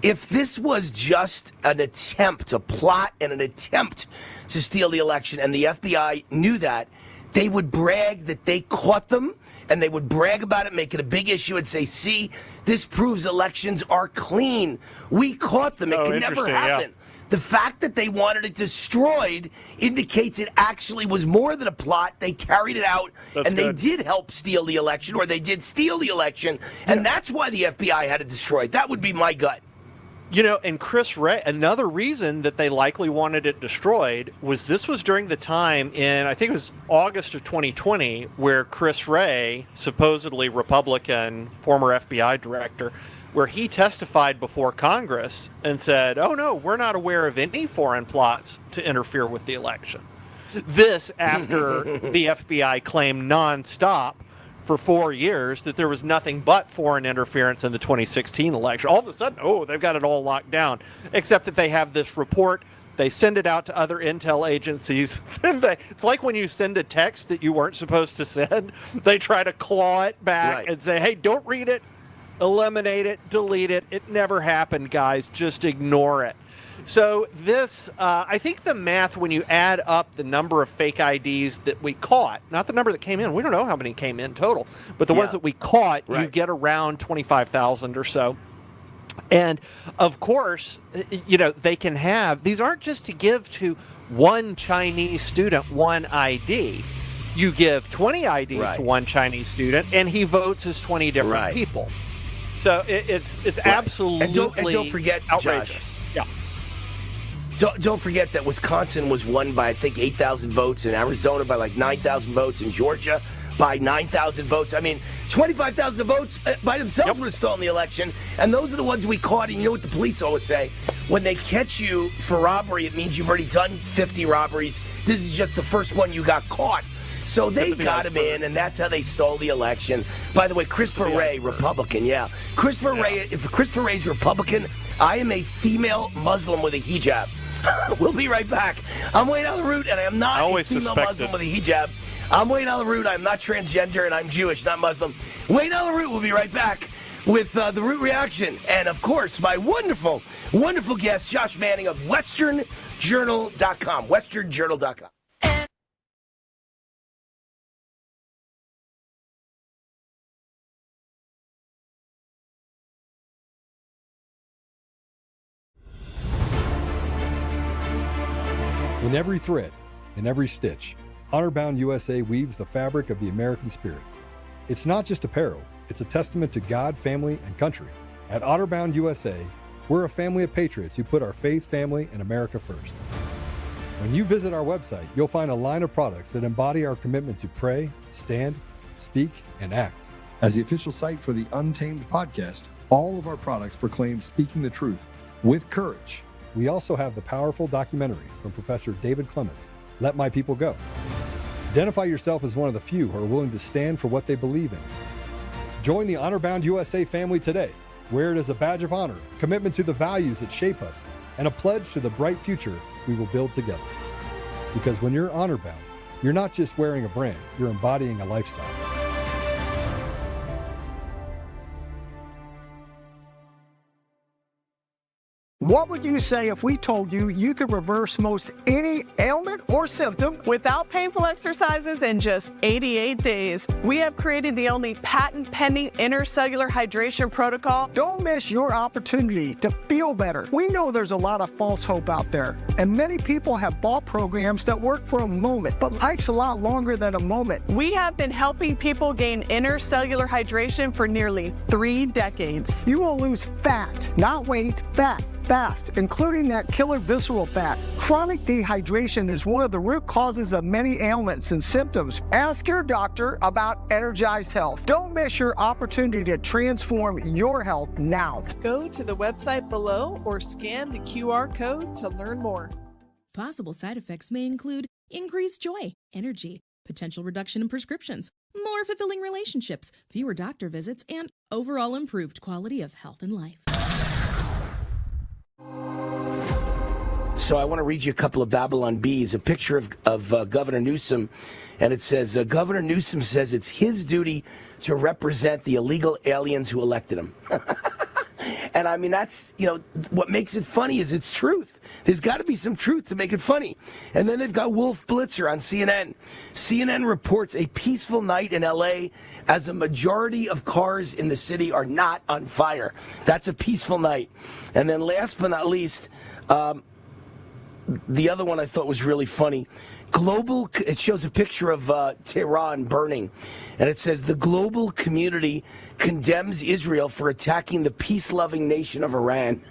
If this was just an attempt, a plot and an attempt to steal the election, and the FBI knew that, they would brag that they caught them, and they would brag about it, make it a big issue, and say, see, this proves elections are clean. We caught them. It can never happen. Yeah. The fact that they wanted it destroyed indicates it actually was more than a plot. They carried it out, and they did help steal the election, or they did steal the election, and that's why the FBI had it destroyed. That would be my gut. You know, and Chris Wray, another reason that they likely wanted it destroyed was this was during the time in, I think it was August of 2020, where Chris Wray, supposedly Republican, former FBI director, where he testified before Congress and said, oh no, we're not aware of any foreign plots to interfere with the election. This after the FBI claimed nonstop for 4 years that there was nothing but foreign interference in the 2016 election. All of a sudden, they've got it all locked down, except that they have this report. They send it out to other intel agencies. It's like when you send a text that you weren't supposed to send. They try to claw it back and say, hey, don't read it. Eliminate it, delete it. It never happened, guys. Just ignore it. So this, I think the math, when you add up the number of fake IDs that we caught, not the number that came in, we don't know how many came in total, but the ones that we caught, you get around 25,000 or so. And of course, you know, they can have, these aren't just to give to one Chinese student one ID. You give 20 IDs to one Chinese student, and he votes as 20 different people. So it's absolutely and don't forget, outrageous. Josh, don't forget that Wisconsin was won by, I think, 8,000 votes, and Arizona by like 9,000 votes, and Georgia by 9,000 votes. I mean, 25,000 votes by themselves would have stolen the election, and those are the ones we caught. And you know what the police always say? When they catch you for robbery, it means you've already done 50 robberies. This is just the first one you got caught. So they got him in, and that's how they stole the election. By the way, Christopher Wray, Republican, Christopher Wray, if Christopher Wray's Republican, I am a female Muslim with a hijab. We'll be right back. I'm Wayne Allen Root, and I am not a female Muslim with a hijab. I'm Wayne Allen Root. I'm not transgender, and I'm Jewish, not Muslim. Wayne Allen Root will be right back with the Root Reaction. And, of course, my wonderful, wonderful guest, Josh Manning of WesternJournal.com. WesternJournal.com. In every thread, in every stitch, Honor-Bound USA weaves the fabric of the American spirit. It's not just apparel, it's a testament to God, family, and country. At Honor-Bound USA, we're a family of patriots who put our faith, family, and America first. When you visit our website, you'll find a line of products that embody our commitment to pray, stand, speak, and act. As the official site for the Untamed podcast, all of our products proclaim speaking the truth with courage. We also have the powerful documentary from Professor David Clements, Let My People Go. Identify yourself as one of the few who are willing to stand for what they believe in. Join the Honor-Bound USA family today. Wear it as a badge of honor, commitment to the values that shape us, and a pledge to the bright future we will build together. Because when you're honor-bound, you're not just wearing a brand, you're embodying a lifestyle. What would you say if we told you you could reverse most any ailment or symptom without painful exercises in just 88 days? We have created the only patent-pending intercellular hydration protocol. Don't miss your opportunity to feel better. We know there's a lot of false hope out there, and many people have bought programs that work for a moment, but life's a lot longer than a moment. We have been helping people gain intercellular hydration for nearly 3 decades. You will lose fat, not weight, fat. Fast, including that killer visceral fat. Chronic dehydration is one of the root causes of many ailments and symptoms. Ask your doctor about Energized Health. Don't miss your opportunity to transform your health now. Go to the website below or scan the QR code to learn more. Possible side effects may include increased joy, energy, potential reduction in prescriptions, more fulfilling relationships, fewer doctor visits, and overall improved quality of health and life. So I want to read you a couple of Babylon Bees, a picture of Governor Newsom, and it says, Governor Newsom says it's his duty to represent the illegal aliens who elected him. And I mean, that's, you know, what makes it funny is it's truth. There's got to be some truth to make it funny. And then they've got Wolf Blitzer on CNN. CNN reports a peaceful night in LA as a majority of cars in the city are not on fire. That's a peaceful night. And then last but not least, the other one I thought was really funny. It shows a picture of Tehran burning, and it says the global community condemns Israel for attacking the peace-loving nation of Iran.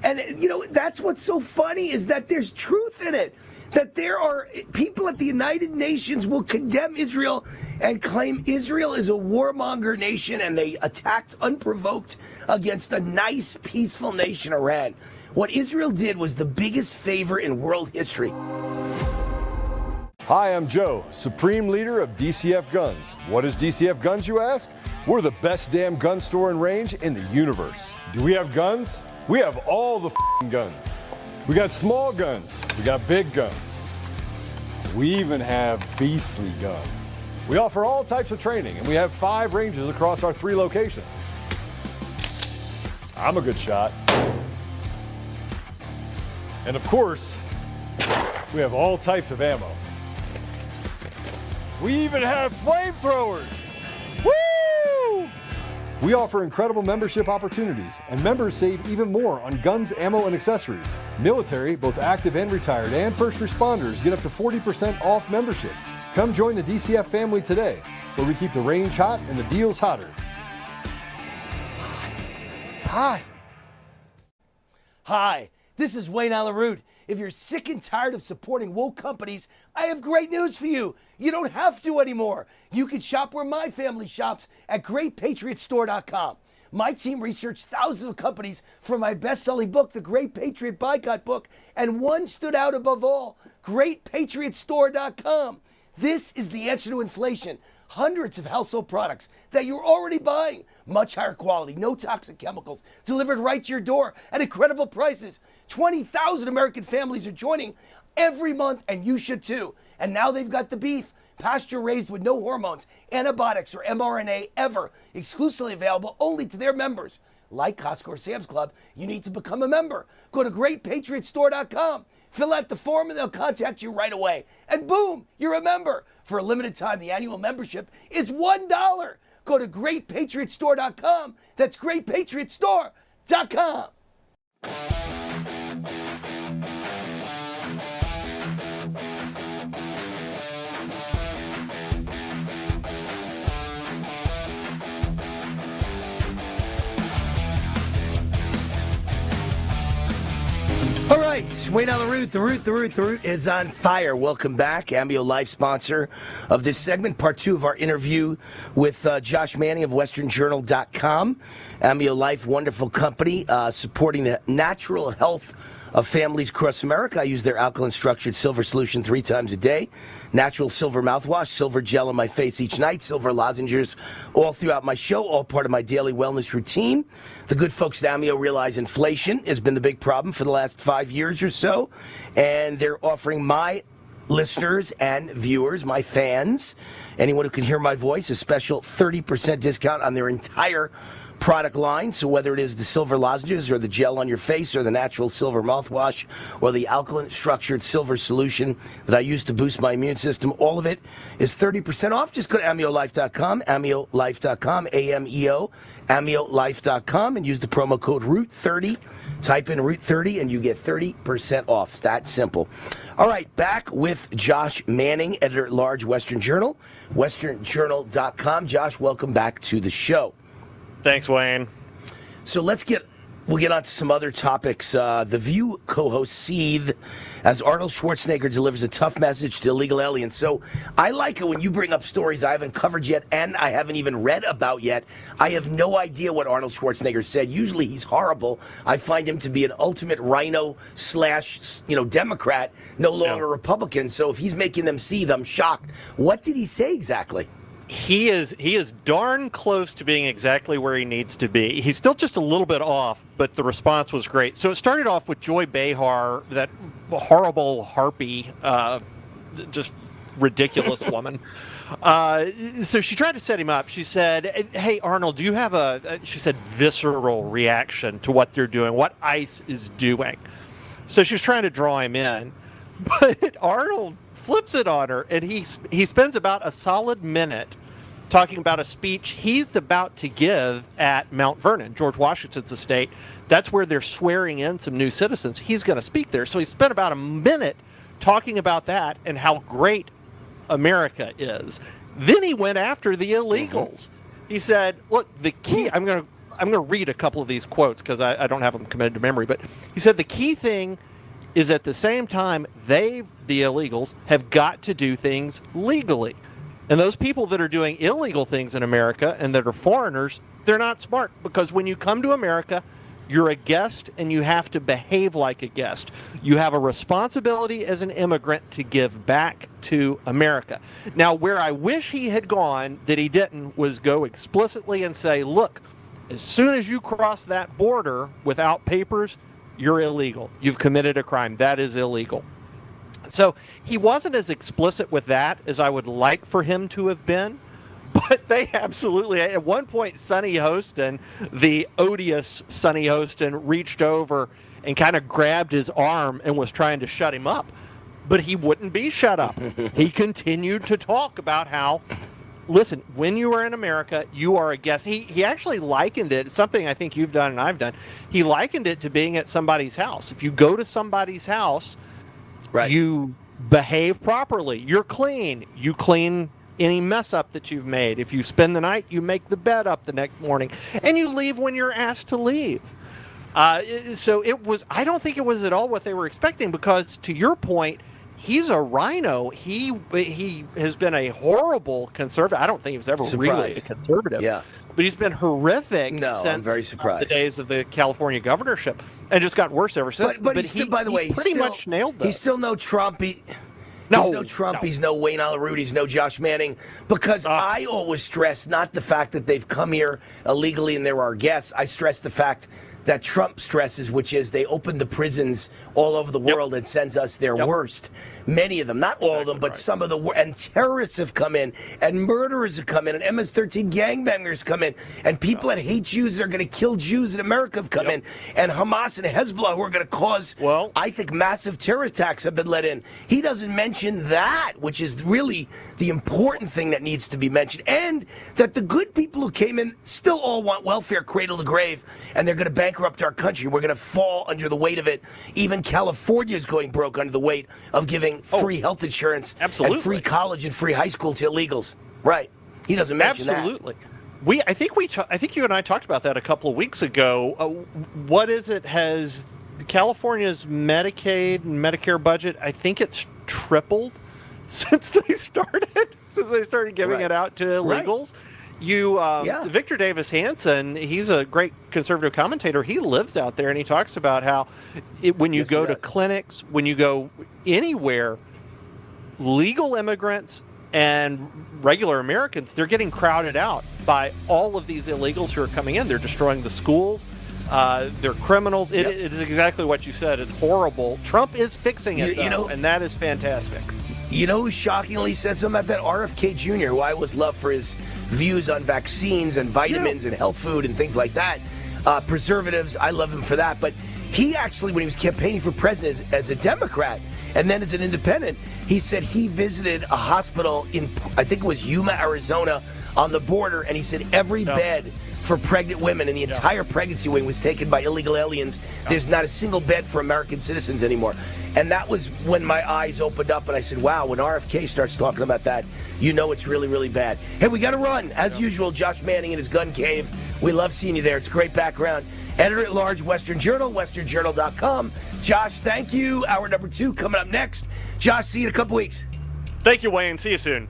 And, you know, that's what's so funny is that there's truth in it. That there are people at the United Nations will condemn Israel and claim Israel is a warmonger nation, and they attacked unprovoked against a nice, peaceful nation, Iran. What Israel did was the biggest favor in world history. Hi, I'm Joe, Supreme Leader of DCF Guns. What is DCF Guns, you ask? We're the best damn gun store and range in the universe. Do we have guns? We have all the guns. We got small guns. We got big guns. We even have beastly guns. We offer all types of training, and we have 5 ranges across our 3 locations. I'm a good shot. And of course, we have all types of ammo. We even have flamethrowers. Woo! We offer incredible membership opportunities, and members save even more on guns, ammo, and accessories. Military, both active and retired, and first responders get up to 40% off memberships. Come join the DCF family today, where we keep the range hot and the deals hotter. It's hot. Hi, this is Wayne Allen Root. If you're sick and tired of supporting woke companies, I have great news for you. You don't have to anymore. You can shop where my family shops at GreatPatriotStore.com. My team researched thousands of companies for my best-selling book, The Great Patriot Boycott Book, and one stood out above all, GreatPatriotStore.com. This is the answer to inflation. Hundreds of household products that you're already buying. Much higher quality, no toxic chemicals, delivered right to your door at incredible prices. 20,000 American families are joining every month, and you should too. And now they've got the beef, pasture raised with no hormones, antibiotics, or mRNA ever, exclusively available only to their members. Like Costco or Sam's Club, you need to become a member. Go to GreatPatriotStore.com. Fill out the form and they'll contact you right away. And boom, you're a member. For a limited time, the annual membership is $1. Go to GreatPatriotStore.com. That's GreatPatriotStore.com. All right, Wayne Allen Root, the root is on fire. Welcome back. Amio Life, sponsor of this segment, part 2 of our interview with Josh Manning of WesternJournal.com. Amio Life, wonderful company, supporting the natural health of families across America. I use their alkaline structured silver solution 3 times a day. Natural silver mouthwash, silver gel on my face each night, silver lozenges all throughout my show, all part of my daily wellness routine. The good folks at Amio realize inflation has been the big problem for the last 5 years or so, and they're offering my listeners and viewers, my fans, anyone who can hear my voice, a special 30% discount on their entire product line. So whether it is the silver lozenges or the gel on your face or the natural silver mouthwash or the alkaline structured silver solution that I use to boost my immune system, all of it is 30% off. Just go to AmioLife.com, AmioLife.com, A-M-E-O, AmioLife.com, and use the promo code ROOT30. Type in ROOT30 and you get 30% off. It's that simple. All right, back with Josh Manning, editor-at-large, Western Journal, WesternJournal.com. Josh, welcome back to the show. Thanks, Wayne. So we'll get on to some other topics. The View co-host seethe as Arnold Schwarzenegger delivers a tough message to illegal aliens. So I like it when you bring up stories I haven't covered yet and I haven't even read about yet. I have no idea what Arnold Schwarzenegger said. Usually he's horrible. I find him to be an ultimate rhino / Democrat, no longer Republican. So if he's making them seethe, I'm shocked. What did he say exactly? He is darn close to being exactly where he needs to be. He's still just a little bit off, but the response was great. So it started off with Joy Behar, that horrible harpy, just ridiculous woman. So she tried to set him up. She said, "Hey, Arnold, do you have she said, visceral reaction to what they're doing, what ICE is doing?" So she was trying to draw him in. But Arnold flips it on her, and he spends about a solid minute talking about a speech he's about to give at Mount Vernon, George Washington's estate. That's where they're swearing in some new citizens. He's going to speak there. So he spent about a minute talking about that and how great America is. Then he went after the illegals. He said, look, the key, I'm going to read a couple of these quotes because I don't have them committed to memory, but he said the key thing is at the same time, the illegals, have got to do things legally. And those people that are doing illegal things in America and that are foreigners, they're not smart, because when you come to America, you're a guest and you have to behave like a guest. You have a responsibility as an immigrant to give back to America. Now, where I wish he had gone that he didn't was go explicitly and say, look, as soon as you cross that border without papers, you're illegal. You've committed a crime. That is illegal. So he wasn't as explicit with that as I would like for him to have been. But they absolutely, at one point, Sonny Hostin, the odious Sonny Hostin, reached over and kind of grabbed his arm and was trying to shut him up. But he wouldn't be shut up. He continued to talk about how, listen, when you are in America, you are a guest. He actually likened it, something I think you've done and I've done, he likened it to being at somebody's house. If you go to somebody's house, right, you behave properly. You're clean. You clean any mess up that you've made. If you spend the night, you make the bed up the next morning, and you leave when you're asked to leave. So it was, I don't think it was at all what they were expecting, because to your point, he's a rhino. He has been a horrible conservative. I don't think he was ever really a conservative. Yeah. But he's been horrific since I'm very surprised. The days of the California governorship, and just got worse ever since. But he's still, by the way, he pretty much nailed this. He's still no Trump. He's no Trump. No. He's no Wayne Allyn-Root. He's no Josh Manning. Because I always stress not the fact that they've come here illegally and they're our guests. I stress the fact that Trump stresses, which is they open the prisons all over the world and sends us their worst. Many of them, not all of them, but some of the worst. And terrorists have come in, and murderers have come in, and MS-13 gangbangers come in, and people that hate Jews that are going to kill Jews in America have come in, and Hamas and Hezbollah who are going to cause, I think, massive terror attacks have been let in. He doesn't mention that, which is really the important thing that needs to be mentioned, and that the good people who came in still all want welfare cradle to grave, and they're going to bankrupt our country. We're going to fall under the weight of it. Even California is going broke under the weight of giving free health insurance and free college and free high school to illegals. Right. He doesn't mention that. I think you and I talked about that a couple of weeks ago. What is it? Has California's Medicaid and Medicare budget, I think it's tripled since they started giving it out to illegals. Victor Davis Hanson, he's a great conservative commentator. He lives out there, and he talks about how when you go to clinics, when you go anywhere, legal immigrants and regular Americans, they're getting crowded out by all of these illegals who are coming in. They're destroying the schools. They're criminals. It is exactly what you said. It's horrible. Trump is fixing it, and that is fantastic. You know who shockingly said something about that? RFK Jr., who I always love for his views on vaccines and vitamins and health food and things like that. Preservatives, I love him for that. But he actually, when he was campaigning for president as a Democrat and then as an independent, he said he visited a hospital in, I think it was Yuma, Arizona, on the border, and he said every bed for pregnant women in the entire pregnancy wing was taken by illegal aliens. There's not a single bed for American citizens anymore. And that was when my eyes opened up, and I said, wow, when RFK starts talking about that, you know it's really, really bad. Hey, we got to run. As usual, Josh Manning in his gun cave. We love seeing you there. It's a great background. Editor-at-large, Western Journal, westernjournal.com. Josh, thank you. Hour number 2 coming up next. Josh, see you in a couple weeks. Thank you, Wayne. See you soon.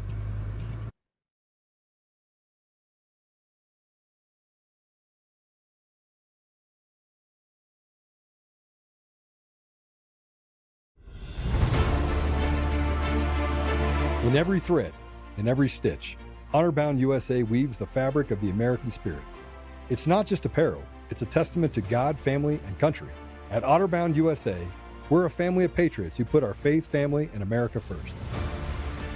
In every thread, in every stitch, Honor-Bound USA weaves the fabric of the American spirit. It's not just apparel, it's a testament to God, family, and country. At Honor-Bound USA, we're a family of patriots who put our faith, family, and America first.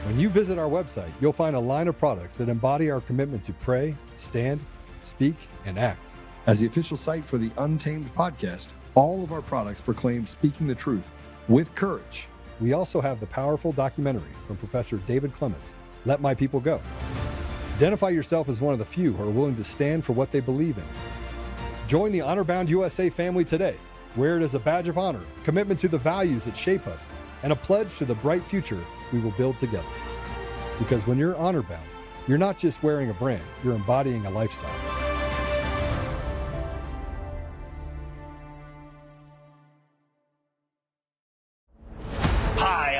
When you visit our website, you'll find a line of products that embody our commitment to pray, stand, speak, and act. As the official site for the Untamed podcast, all of our products proclaim speaking the truth with courage. We also have the powerful documentary from Professor David Clements, Let My People Go. Identify yourself as one of the few who are willing to stand for what they believe in. Join the Honor-Bound USA family today. Wear it as a badge of honor, commitment to the values that shape us, and a pledge to the bright future we will build together. Because when you're honor-bound, you're not just wearing a brand, you're embodying a lifestyle.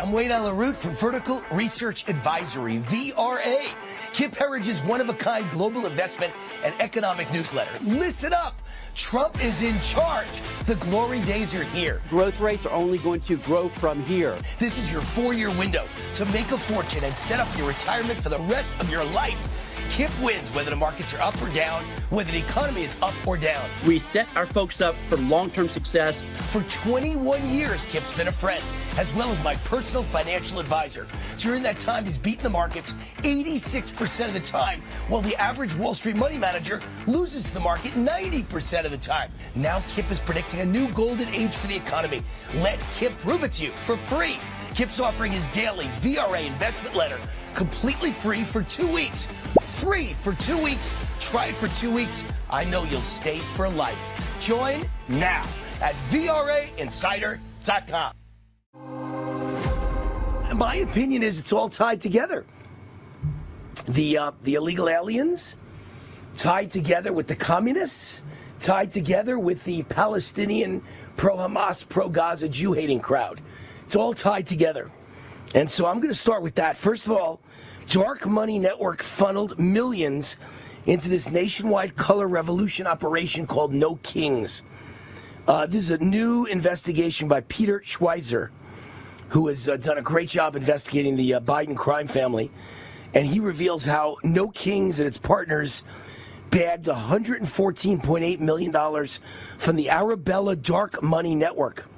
I'm Wayne Allyn-Root from Vertical Research Advisory, VRA, Kip Herridge's one-of-a-kind global investment and economic newsletter. Listen up! Trump is in charge. The glory days are here. Growth rates are only going to grow from here. This is your 4-year window to make a fortune and set up your retirement for the rest of your life. Kip wins whether the markets are up or down, whether the economy is up or down. We set our folks up for long-term success. For 21 years, Kip's been a friend, as well as my personal financial advisor. During that time, he's beaten the markets 86% of the time, while the average Wall Street money manager loses to the market 90% of the time. Now Kip is predicting a new golden age for the economy. Let Kip prove it to you for free. Kip's offering his daily VRA investment letter completely free for 2 weeks. Free for 2 weeks. Try it for 2 weeks. I know you'll stay for life. Join now at VRAinsider.com. My opinion is it's all tied together. The illegal aliens tied together with the communists, tied together with the Palestinian pro-Hamas, pro-Gaza Jew-hating crowd. It's all tied together. And so I'm going to start with that. First of all, Dark Money Network funneled millions into this nationwide color revolution operation called No Kings. This is a new investigation by Peter Schweizer, who has done a great job investigating the Biden crime family. And he reveals how No Kings and its partners bagged $114.8 million from the Arabella Dark Money Network,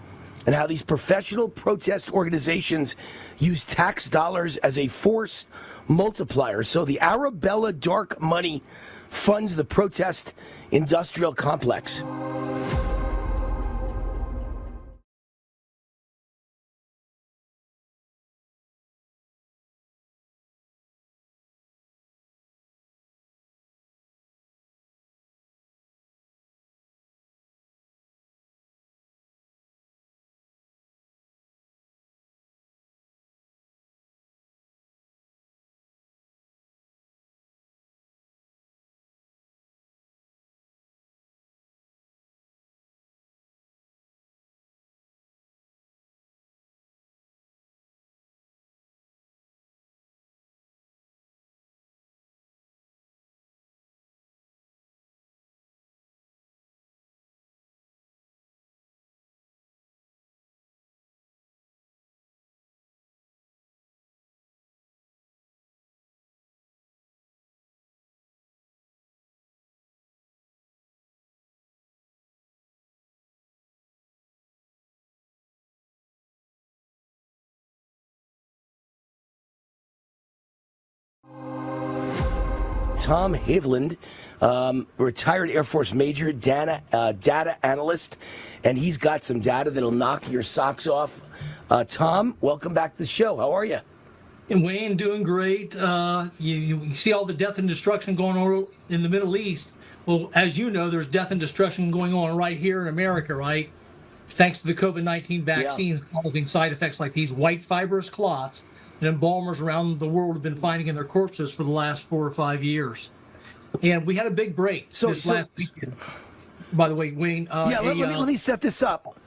and how these professional protest organizations use tax dollars as a force multiplier. So the Arabella Dark Money funds the protest industrial complex. Tom Haviland, retired Air Force major, data analyst, and he's got some data that'll knock your socks off. Tom, welcome back to the show. How are you? And Wayne, doing great. You see all the death and destruction going on in the Middle East. Well, as you know, there's death and destruction going on right here in America, right? Thanks to the COVID-19 vaccines causing side effects like these white fibrous clots that embalmers around the world have been finding in their corpses for the last 4 or 5 years. And we had a big break last weekend. By the way, Wayne. Let me set this up.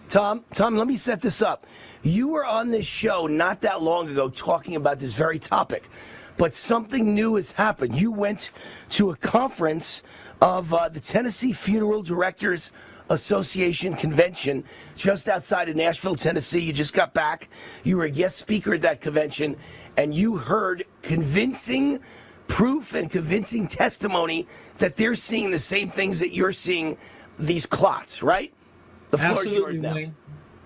Tom, let me set this up. You were on this show not that long ago talking about this very topic, but something new has happened. You went to a conference of the Tennessee Funeral Directors Association convention just outside of Nashville, Tennessee. You just got back. You were a guest speaker at that convention, and you heard convincing proof and convincing testimony that they're seeing the same things that you're seeing, these clots, right? The floor is yours now.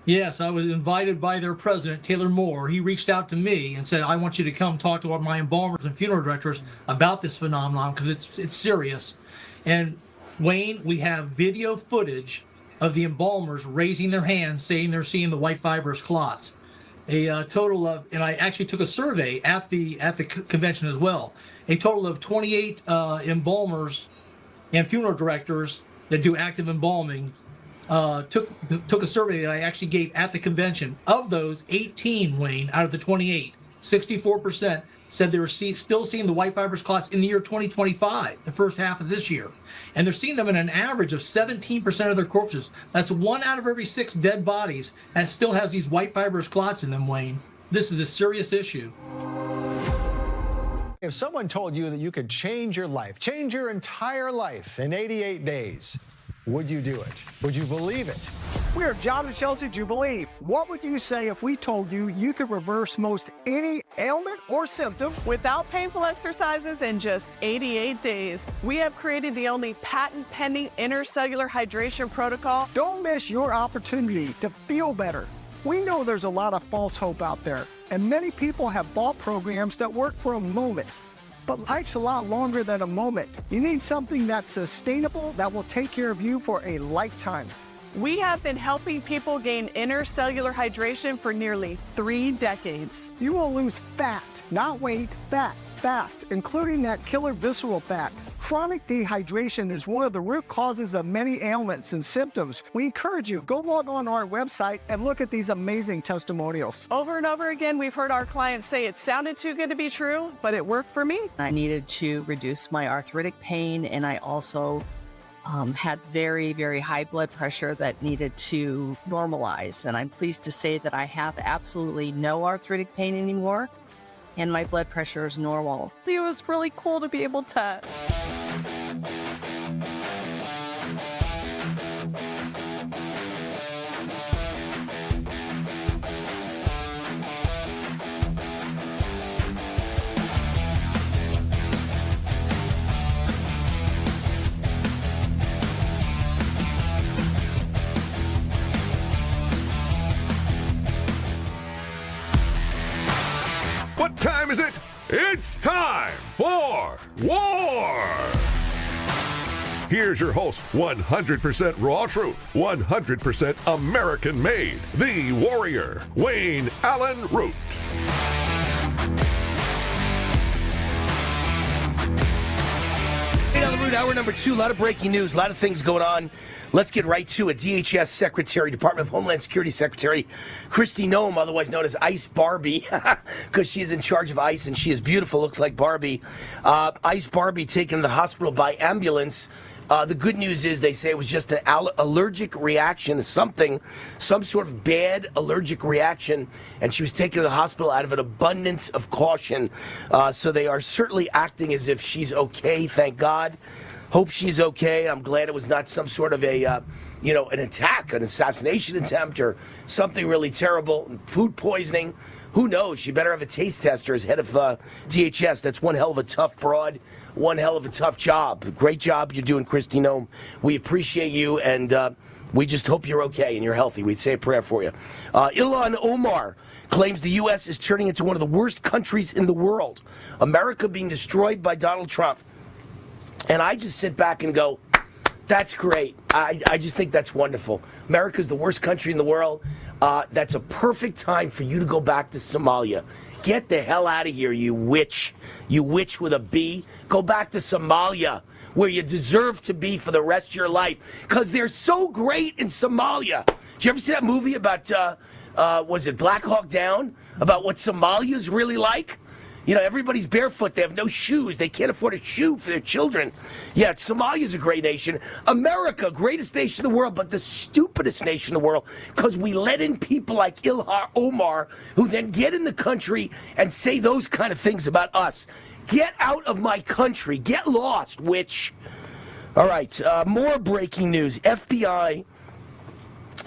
Yes, I was invited by their president, Taylor Moore. He reached out to me and said, I want you to come talk to my embalmers and funeral directors about this phenomenon because it's serious. And Wayne, we have video footage of the embalmers raising their hands saying they're seeing the white fibrous clots. A total of, and I actually took a survey at the convention as well, a total of 28 embalmers and funeral directors that do active embalming took a survey that I actually gave at the convention. Of those, 18, Wayne, out of the 28, 64% said they were still seeing the white fibrous clots in the year 2025, the first half of this year. And they're seeing them in an average of 17% of their corpses. That's 1 out of every 6 dead bodies that still has these white fibrous clots in them, Wayne. This is a serious issue. If someone told you that you could change your life, change your entire life in 88 days, Would you do it? Would you believe it? We're John and Chelsea Jubilee. What would you say if we told you you could reverse most any ailment or symptom without painful exercises in just 88 days? We have created the only patent-pending intercellular hydration protocol. Don't miss your opportunity to feel better. We know there's a lot of false hope out there, and many people have bought programs that work for a moment. But life's a lot longer than a moment. You need something that's sustainable, that will take care of you for a lifetime. We have been helping people gain intercellular hydration for nearly 3 decades. You will lose fat, not weight, fat, fast, including that killer visceral fat. Chronic dehydration is one of the root causes of many ailments and symptoms. We encourage you, go log on our website and look at these amazing testimonials. Over and over again, we've heard our clients say it sounded too good to be true, but it worked for me. I needed to reduce my arthritic pain, and I also had very, very high blood pressure that needed to normalize. And I'm pleased to say that I have absolutely no arthritic pain anymore, and my blood pressure is normal. It was really cool to be able to... What time is it? It's time for War! Here's your host, 100% raw truth, 100% American made, the warrior, Wayne Allen Root. Wayne Allen Root, hour number 2, a lot of breaking news, a lot of things going on. Let's get right to it. DHS Secretary, Department of Homeland Security Secretary, Kristi Noem, otherwise known as Ice Barbie, because she's in charge of ICE and she is beautiful, looks like Barbie. Ice Barbie taken to the hospital by ambulance. The good news is they say it was just an allergic reaction to something, some sort of bad allergic reaction, and she was taken to the hospital out of an abundance of caution. So they are certainly acting as if she's okay, thank God. Hope she's okay. I'm glad it was not some sort of an attack, an assassination attempt, or something really terrible, food poisoning. Who knows? She better have a taste tester as head of DHS. That's one hell of a tough broad, one hell of a tough job. Great job you're doing, Kristi Noem. We appreciate you, and we just hope you're okay and you're healthy. We'd say a prayer for you. Ilhan Omar claims the U.S. is turning into one of the worst countries in the world. America being destroyed by Donald Trump. And I just sit back and go, that's great. I just think that's wonderful. America's the worst country in the world. That's a perfect time for you to go back to Somalia. Get the hell out of here, you witch. You witch with a B. Go back to Somalia, where you deserve to be for the rest of your life. Because they're so great in Somalia. Did you ever see that movie about, was it Black Hawk Down? About what Somalia's really like? You know, everybody's barefoot. They have no shoes. They can't afford a shoe for their children. Yeah, Somalia's a great nation. America, greatest nation in the world, but the stupidest nation in the world, because we let in people like Ilhan Omar, who then get in the country and say those kind of things about us. Get out of my country. Get lost, witch. All right, more breaking news. FBI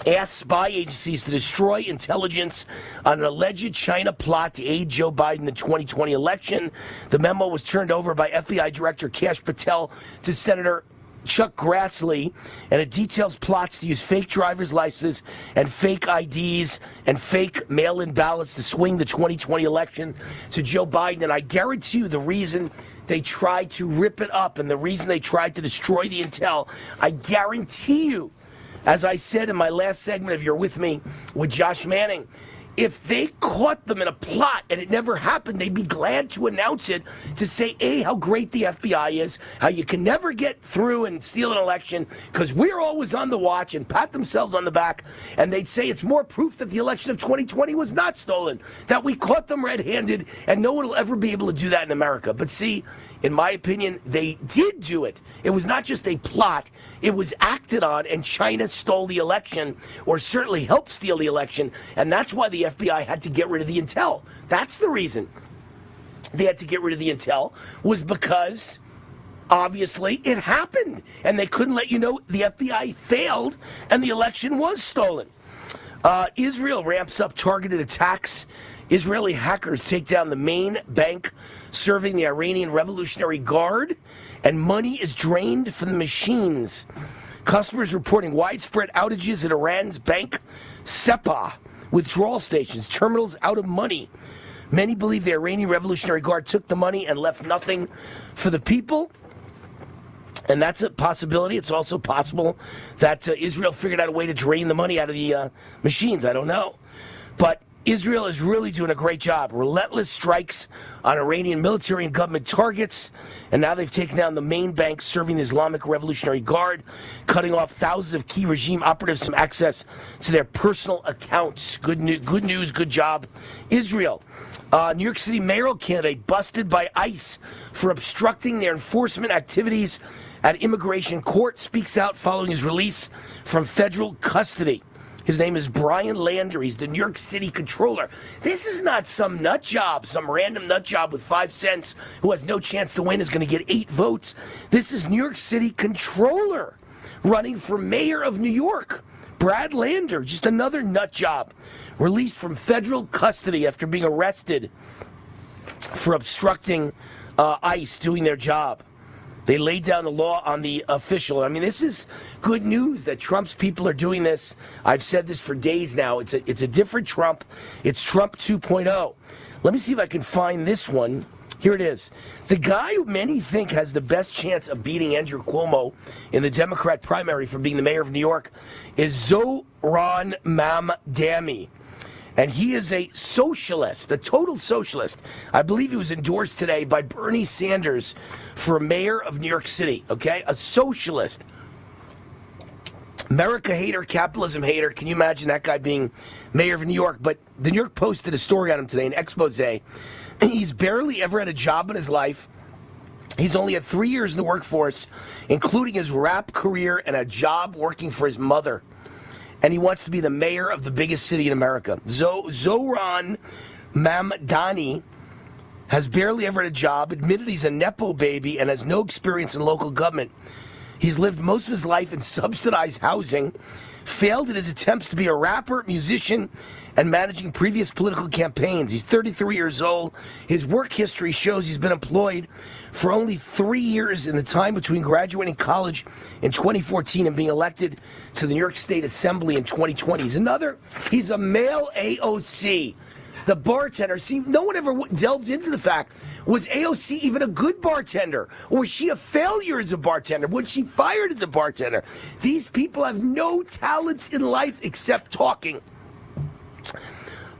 asked spy agencies to destroy intelligence on an alleged China plot to aid Joe Biden in the 2020 election. The memo was turned over by FBI Director Kash Patel to Senator Chuck Grassley, and it details plots to use fake driver's licenses and fake IDs and fake mail-in ballots to swing the 2020 election to Joe Biden. And I guarantee you the reason they tried to rip it up and the reason they tried to destroy the intel, I guarantee you, as I said in my last segment of You're With Me with Josh Manning, if they caught them in a plot and it never happened, they'd be glad to announce it to say, A, how great the FBI is, how you can never get through and steal an election because we're always on the watch, and pat themselves on the back. And they'd say it's more proof that the election of 2020 was not stolen, that we caught them red-handed, and no one will ever be able to do that in America. But see, in my opinion, they did do it. It was not just a plot. It was acted on, and China stole the election, or certainly helped steal the election, and that's why the FBI had to get rid of the intel. That's the reason they had to get rid of the intel, was because Obviously, it happened, and they couldn't let you know the FBI failed and the election was stolen. Israel ramps up targeted attacks. Israeli hackers take down the main bank serving the Iranian Revolutionary Guard, and money is drained from the machines. Customers reporting widespread outages at Iran's bank Sepah, withdrawal stations, terminals out of money. Many believe the Iranian Revolutionary Guard took the money and left nothing for the people. And that's a possibility. It's also possible that Israel figured out a way to drain the money out of the machines. I don't know. But Israel is really doing a great job. Relentless strikes on Iranian military and government targets. And now they've taken down the main bank serving the Islamic Revolutionary Guard, cutting off thousands of key regime operatives from access to their personal accounts. Good news, good job, Israel. New York City mayoral candidate busted by ICE for obstructing their enforcement activities at immigration court, speaks out following his release from federal custody. His name is Brian Lander. He's the New York City controller. This is not some nut job, some random nut job with 5 cents who has no chance to win, is going to get 8 votes. This is New York City controller running for mayor of New York. Brad Lander, just another nut job, released from federal custody after being arrested for obstructing ICE doing their job. They laid down the law on the official. I mean, this is good news that Trump's people are doing this. I've said this for days now. It's a different Trump. It's Trump 2.0. Let me see if I can find this one. Here it is. The guy who many think has the best chance of beating Andrew Cuomo in the Democrat primary for being the mayor of New York is Zohran Mamdani. And he is a socialist, a total socialist. I believe he was endorsed today by Bernie Sanders for mayor of New York City, okay? A socialist. America hater, capitalism hater. Can you imagine that guy being mayor of New York? But the New York Post did a story on him today, an expose. He's barely ever had a job in his life. He's only had 3 years in the workforce, including his rap career and a job working for his mother. And he wants to be the mayor of the biggest city in America. Zohran Mamdani has barely ever had a job, admitted he's a Nepo baby, and has no experience in local government. He's lived most of his life in subsidized housing, failed in his attempts to be a rapper, musician, and managing previous political campaigns. He's 33 years old. His work history shows he's been employed for only 3 years in the time between graduating college in 2014 and being elected to the New York State Assembly in 2020. He's a male AOC. The bartender, see, no one ever delved into the fact, was AOC even a good bartender? Or was she a failure as a bartender? Was she fired as a bartender? These people have no talents in life except talking.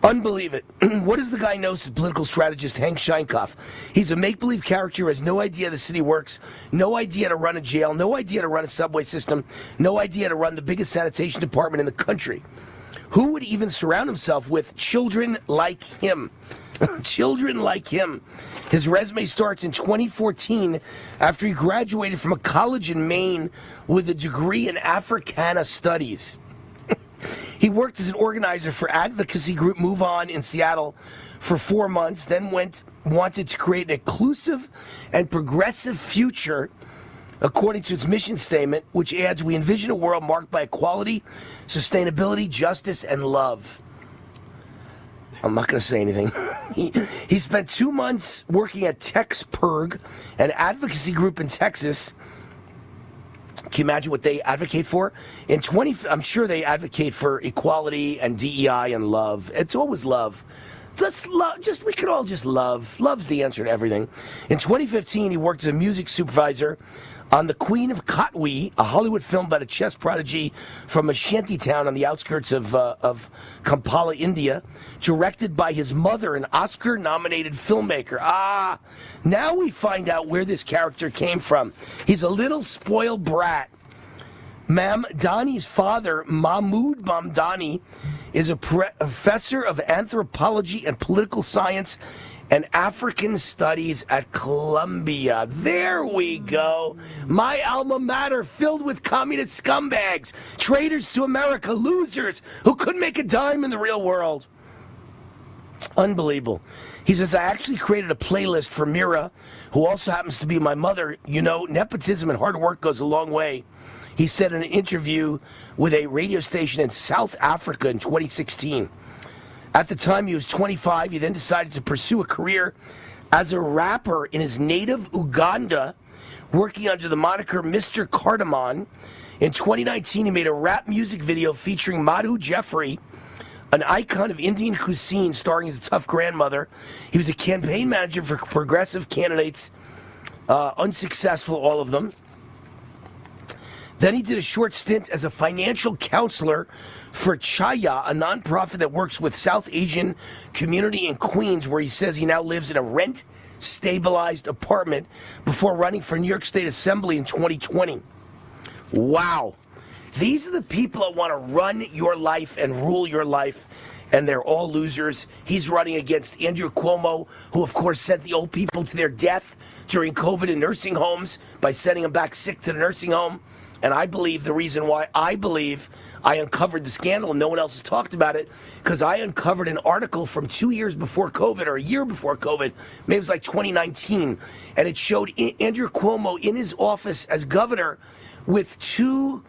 Unbelievable. What does the guy know? Political strategist Hank Scheinkoff. He's a make-believe character who has no idea how the city works, no idea how to run a jail, no idea how to run a subway system, no idea how to run the biggest sanitation department in the country. Who would even surround himself with children like him? Children like him. His resume starts in 2014 after he graduated from a college in Maine with a degree in Africana Studies. He worked as an organizer for advocacy group Move On in Seattle for 4 months, then wanted to create an inclusive and progressive future according to its mission statement, which adds, "We envision a world marked by equality, sustainability, justice, and love." I'm not going to say anything. He spent 2 months working at TexPerg, an advocacy group in Texas. Can you imagine what they advocate for? I'm sure they advocate for equality and DEI and love. It's always love. We could all just love. Love's the answer to everything. In 2015, he worked as a music supervisor on The Queen of Katwe, a Hollywood film about a chess prodigy from a shanty town on the outskirts of Kampala, India, directed by his mother, an Oscar-nominated filmmaker. Now we find out where this character came from. He's a little spoiled brat. Mamdani's father, Mahmoud Mamdani, is a professor of anthropology and political science and African Studies at Columbia. There we go. My alma mater, filled with communist scumbags, traitors to America, losers who couldn't make a dime in the real world. Unbelievable. He says, "I actually created a playlist for Mira who also happens to be my mother, you know, nepotism and hard work goes a long way. He said in an interview with a radio station in South Africa in 2016. At the time, he was 25. He then decided to pursue a career as a rapper in his native Uganda, working under the moniker Mr. Cardamon. In 2019, he made a rap music video featuring Madhu Jeffrey, an icon of Indian cuisine, starring as a tough grandmother. He was a campaign manager for progressive candidates, unsuccessful, all of them. Then he did a short stint as a financial counselor for Chaya, a nonprofit that works with South Asian community in Queens, where he says he now lives in a rent-stabilized apartment before running for New York State Assembly in 2020. Wow. These are the people that want to run your life and rule your life, and they're all losers. He's running against Andrew Cuomo, who, of course, sent the old people to their death during COVID in nursing homes by sending them back sick to the nursing home. And I believe the reason why I uncovered the scandal and no one else has talked about it, because I uncovered an article from 2 years before COVID, or a year before COVID, maybe it was like 2019, and it showed Andrew Cuomo in his office as governor with two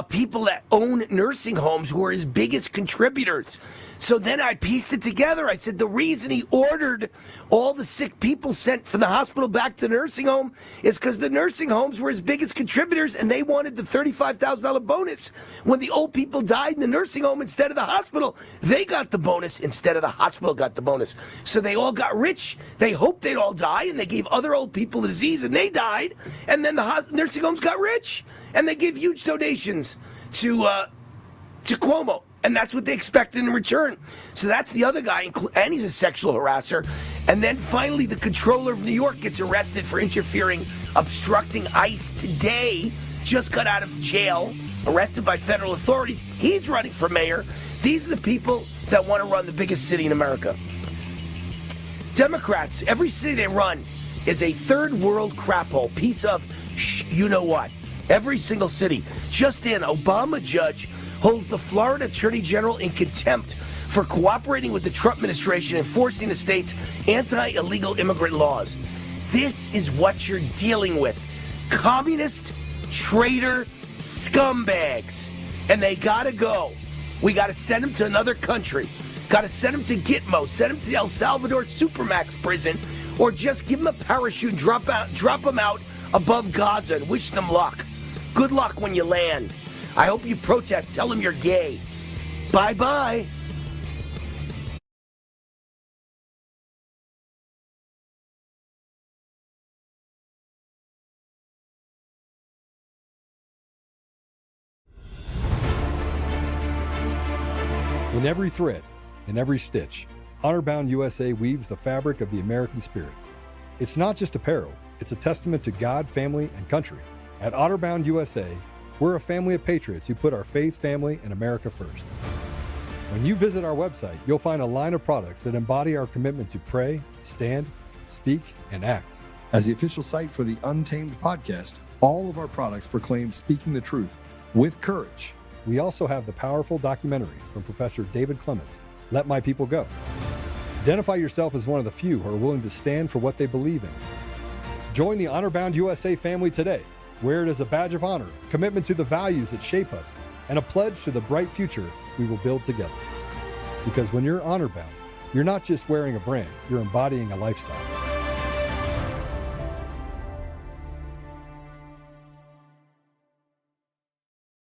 people that own nursing homes who are his biggest contributors. So then I pieced it together. I said the reason he ordered all the sick people sent from the hospital back to the nursing home is because the nursing homes were his biggest contributors, and they wanted the $35,000 bonus. When the old people died in the nursing home instead of the hospital, they got the bonus instead of the hospital got the bonus. So they all got rich. They hoped they'd all die, and they gave other old people the disease, and they died. And then the nursing homes got rich, and they gave huge donations to Cuomo. And that's what they expected in return. So that's the other guy, and he's a sexual harasser. And then finally, the controller of New York gets arrested for interfering, obstructing ICE today. Just got out of jail, arrested by federal authorities. He's running for mayor. These are the people that want to run the biggest city in America. Democrats, every city they run is a third world crap hole, piece of you-know-what. Every single city. Just in, Obama judge holds the Florida Attorney General in contempt for cooperating with the Trump administration enforcing the state's anti-illegal immigrant laws. This is what you're dealing with. Communist, traitor, scumbags. And they gotta go. We gotta send them to another country. Gotta send them to Gitmo, send them to the El Salvador Supermax prison, or just give them a parachute and drop them out above Gaza and wish them luck. Good luck when you land. I hope you protest. Tell them you're gay. Bye-bye. In every thread, in every stitch, Honor-Bound USA weaves the fabric of the American spirit. It's not just apparel, it's a testament to God, family, and country. At Honor-Bound USA, we're a family of patriots who put our faith, family, and America first. When you visit our website, you'll find a line of products that embody our commitment to pray, stand, speak, and act. As the official site for the Untamed podcast, all of our products proclaim speaking the truth with courage. We also have the powerful documentary from Professor David Clements, Let My People Go. Identify yourself as one of the few who are willing to stand for what they believe in. Join the Honor-Bound USA family today. Wear it as a badge of honor, commitment to the values that shape us, and a pledge to the bright future we will build together. Because when you're honor-bound, you're not just wearing a brand, you're embodying a lifestyle.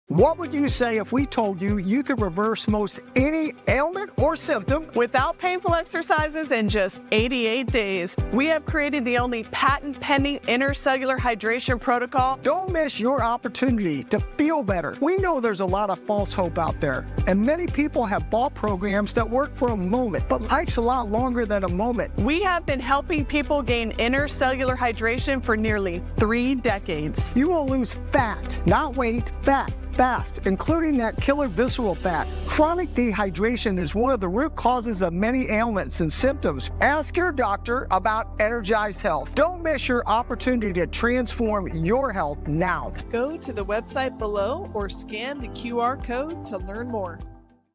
What would you say if we told you you could reverse most any ailment or symptom without painful exercises in just 88 days? We have created the only patent-pending intercellular hydration protocol. Don't miss your opportunity to feel better. We know there's a lot of false hope out there, and many people have bought programs that work for a moment, but life's a lot longer than a moment. We have been helping people gain intercellular hydration for nearly 3 decades. You will lose fat, not weight, fat. Fast, including that killer visceral fat. Chronic dehydration is one of the root causes of many ailments and symptoms. Ask your doctor about Energized Health. Don't miss your opportunity to transform your health now. Go to the website below or scan the QR code to learn more.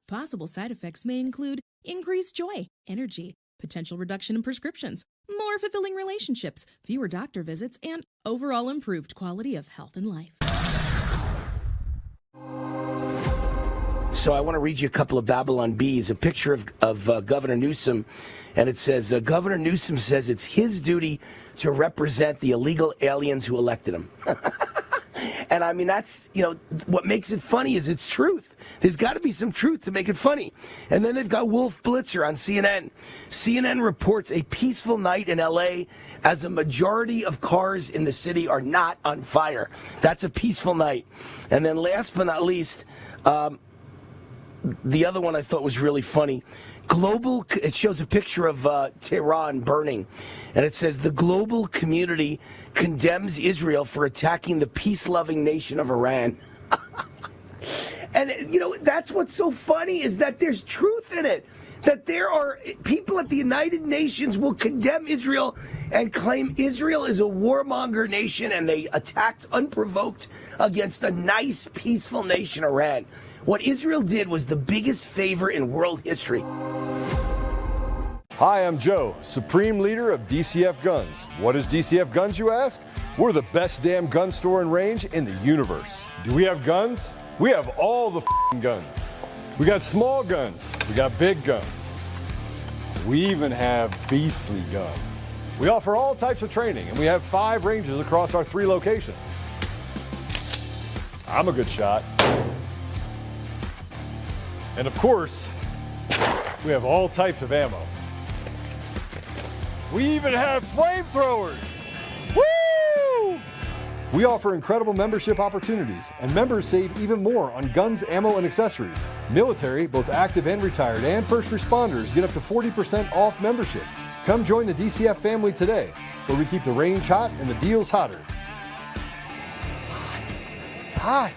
Possible side effects may include increased joy, energy, potential reduction in prescriptions. more fulfilling relationships, fewer doctor visits, and overall improved quality of health and life. So I want to read you a couple of Babylon Bees, a picture of Governor Newsom, and it says, Governor Newsom says it's his duty to represent the illegal aliens who elected him. And I mean, that's, what makes it funny is it's truth. There's got to be some truth to make it funny. And then they've got Wolf Blitzer on CNN. CNN reports a peaceful night in L.A. as a majority of cars in the city are not on fire. That's a peaceful night. And then last but not least, the other one I thought was really funny. It shows a picture of Tehran burning, and it says the global community condemns Israel for attacking the peace-loving nation of Iran. And, that's what's so funny is that there's truth in it. That there are people at the United Nations will condemn Israel and claim Israel is a warmonger nation and they attacked unprovoked against a nice, peaceful nation, Iran. What Israel did was the biggest favor in world history. Hi, I'm Joe, Supreme Leader of DCF Guns. What is DCF Guns, you ask? We're the best damn gun store and range in the universe. Do we have guns? We have all the guns. We got small guns. We got big guns. We even have beastly guns. We offer all types of training, and we have 5 ranges across our 3 locations. I'm a good shot. And of course, we have all types of ammo. We even have flamethrowers. Woo! We offer incredible membership opportunities, and members save even more on guns, ammo, and accessories. Military, both active and retired, and first responders get up to 40% off memberships. Come join the DCF family today, where we keep the range hot and the deals hotter. It's hot.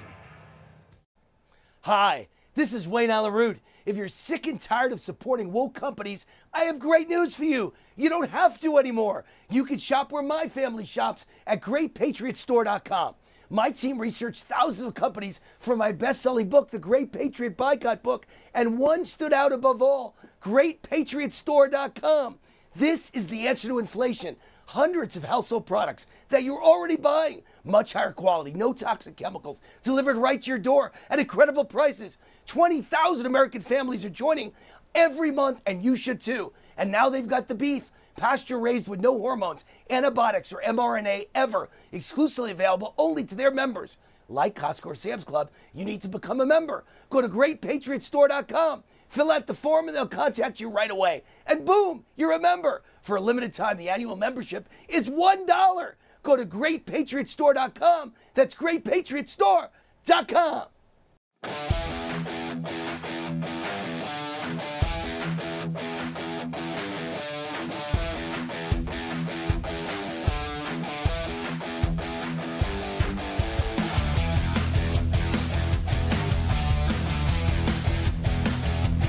Hi, this is Wayne Allen Root. If you're sick and tired of supporting woke companies, I have great news for you. You don't have to anymore. You can shop where my family shops at GreatPatriotStore.com. My team researched thousands of companies for my best-selling book, The Great Patriot Boycott Book, and one stood out above all, GreatPatriotStore.com. This is the answer to inflation. Hundreds of household products that you're already buying. Much higher quality, no toxic chemicals, delivered right to your door at incredible prices. 20,000 American families are joining every month, and you should too. And now they've got the beef, pasture raised with no hormones, antibiotics, or mRNA ever, exclusively available only to their members. Like Costco or Sam's Club, you need to become a member. Go to GreatPatriotStore.com. Fill out the form and they'll contact you right away. And boom, you're a member. For a limited time, the annual membership is $1. Go to GreatPatriotStore.com. That's GreatPatriotStore.com.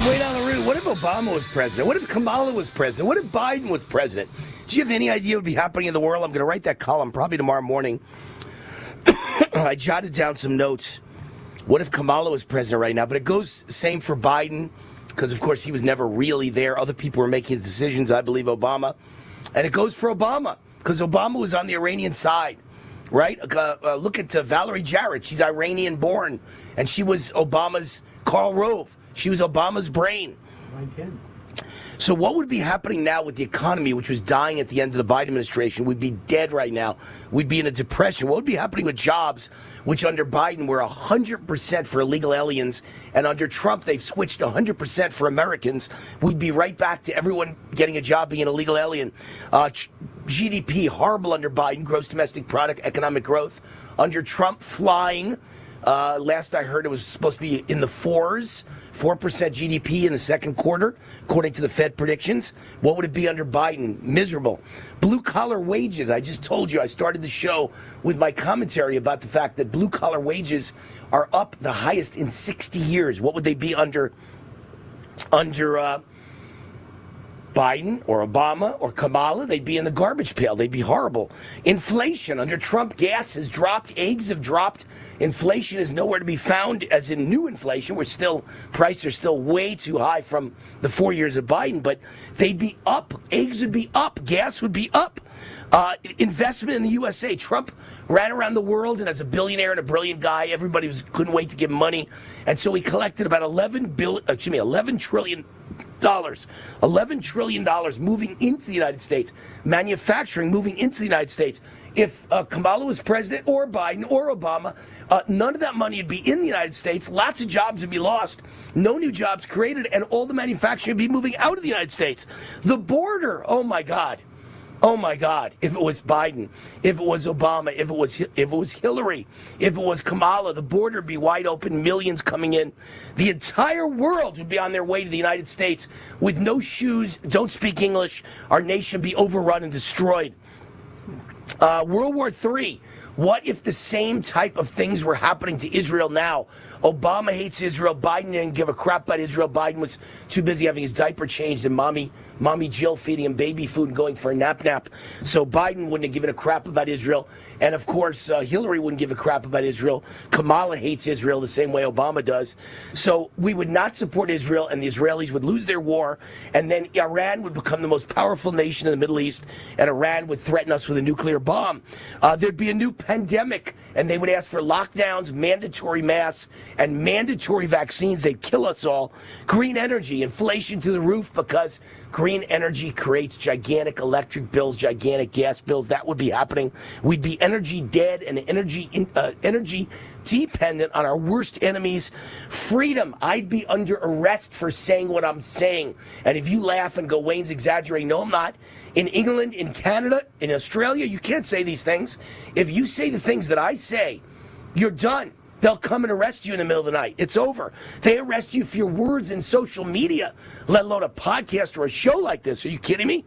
Wait on the root. What if Obama was president? What if Kamala was president? What if Biden was president? Do you have any idea what would be happening in the world? I'm going to write that column probably tomorrow morning. I jotted down some notes. What if Kamala was president right now? But it goes same for Biden because, of course, he was never really there. Other people were making his decisions. I believe Obama. And it goes for Obama because Obama was on the Iranian side. Right? Look at Valerie Jarrett. She's Iranian born. And she was Obama's Karl Rove. She was Obama's brain. So what would be happening now with the economy, which was dying at the end of the Biden administration? We'd be dead right now. We'd be in a depression. What would be happening with jobs, which under Biden were 100% for illegal aliens, and under Trump they've switched 100% for Americans? We'd be right back to everyone getting a job being an illegal alien. GDP, horrible under Biden, gross domestic product, economic growth. Under Trump, flying. Last I heard, it was supposed to be in the 4s, 4% GDP in the second quarter, according to the Fed predictions. What would it be under Biden? Miserable. Blue-collar wages. I just told you, I started the show with my commentary about the fact that blue-collar wages are up the highest in 60 years. What would they be under Biden or Obama or Kamala, they'd be in the garbage pail. They'd be horrible. Inflation under Trump, gas has dropped, eggs have dropped. Inflation is nowhere to be found, as in new inflation. Prices are still way too high from the 4 years of Biden, but they'd be up. Eggs would be up. Gas would be up. Investment in the USA. Trump ran around the world, and as a billionaire and a brilliant guy, everybody couldn't wait to give him money, and so he collected about $11 trillion. $11 trillion moving into the United States, manufacturing moving into the United States. If Kamala was president, or Biden, or Obama, none of that money would be in the United States. Lots of jobs would be lost, no new jobs created, and all the manufacturing would be moving out of the United States. The border, oh my God. Oh my God, if it was Biden, if it was Obama, if it was Hillary, if it was Kamala, the border would be wide open, millions coming in. The entire world would be on their way to the United States with no shoes, don't speak English. Our nation would be overrun and destroyed. World War III. What if the same type of things were happening to Israel now? Obama hates Israel. Biden didn't give a crap about Israel. Biden was too busy having his diaper changed and mommy Jill feeding him baby food and going for a nap. So Biden wouldn't have given a crap about Israel. And of course, Hillary wouldn't give a crap about Israel. Kamala hates Israel the same way Obama does. So we would not support Israel, and the Israelis would lose their war. And then Iran would become the most powerful nation in the Middle East, and Iran would threaten us with a nuclear bomb. There'd be a new pandemic, and they would ask for lockdowns, mandatory masks, and mandatory vaccines. They'd kill us all. Green energy, inflation through the roof, because green energy creates gigantic electric bills, gigantic gas bills. That would be happening. We'd be energy dead and energy dependent on our worst enemies. Freedom. I'd be under arrest for saying what I'm saying. And if you laugh and go, Wayne's exaggerating, no, I'm not. In England, in Canada, in Australia, you can't say these things. If you say the things that I say, you're done. They'll come and arrest you in the middle of the night. It's over. They arrest you for your words in social media, let alone a podcast or a show like this. Are you kidding me?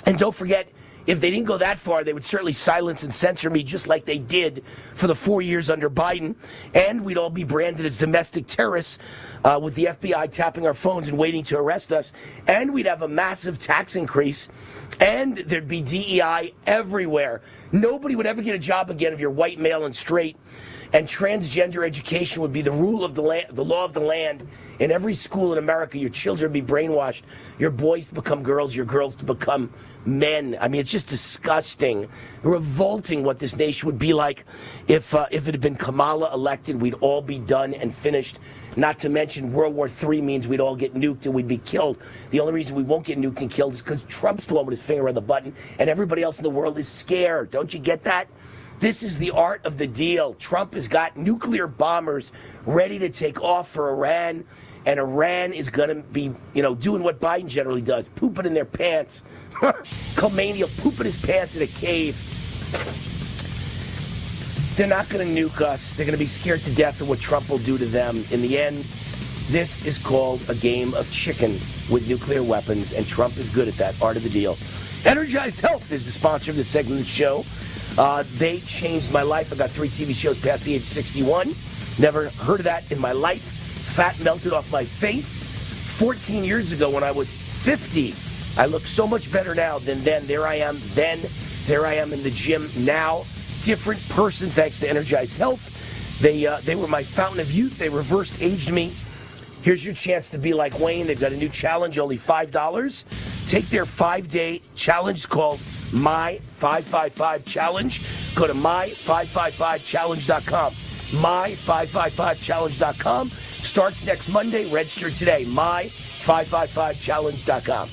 And don't forget, if they didn't go that far, they would certainly silence and censor me, just like they did for the 4 years under Biden. And we'd all be branded as domestic terrorists, with the FBI tapping our phones and waiting to arrest us. And we'd have a massive tax increase. And there'd be DEI everywhere. Nobody would ever get a job again if you're white, male, and straight. And transgender education would be the rule of the land, the law of the land. In every school in America, your children would be brainwashed. Your boys to become girls, your girls to become men. I mean, it's just disgusting, revolting what this nation would be like if it had been Kamala elected. We'd all be done and finished. Not to mention World War III means we'd all get nuked and we'd be killed. The only reason we won't get nuked and killed is because Trump's the one with his finger on the button and everybody else in the world is scared. Don't you get that? This is the art of the deal. Trump has got nuclear bombers ready to take off for Iran, and Iran is going to be, doing what Biden generally does, pooping in their pants. Khomeini will poop in his pants in a cave. They're not going to nuke us. They're going to be scared to death of what Trump will do to them. In the end, this is called a game of chicken with nuclear weapons, and Trump is good at that, art of the deal. Energized Health is the sponsor of this segment of the show. They changed my life. I got 3 TV shows past the age of 61. Never heard of that in my life. Fat melted off my face. 14 years ago when I was 50, I look so much better now than then. There I am then. There I am in the gym now. Different person thanks to Energized Health. They were my fountain of youth. They reversed aged me. Here's your chance to be like Wayne. They've got a new challenge, only $5. Take their 5-day challenge called My 555 Challenge. Go to my555challenge.com. My555challenge.com. Starts next Monday. Register today. My555challenge.com.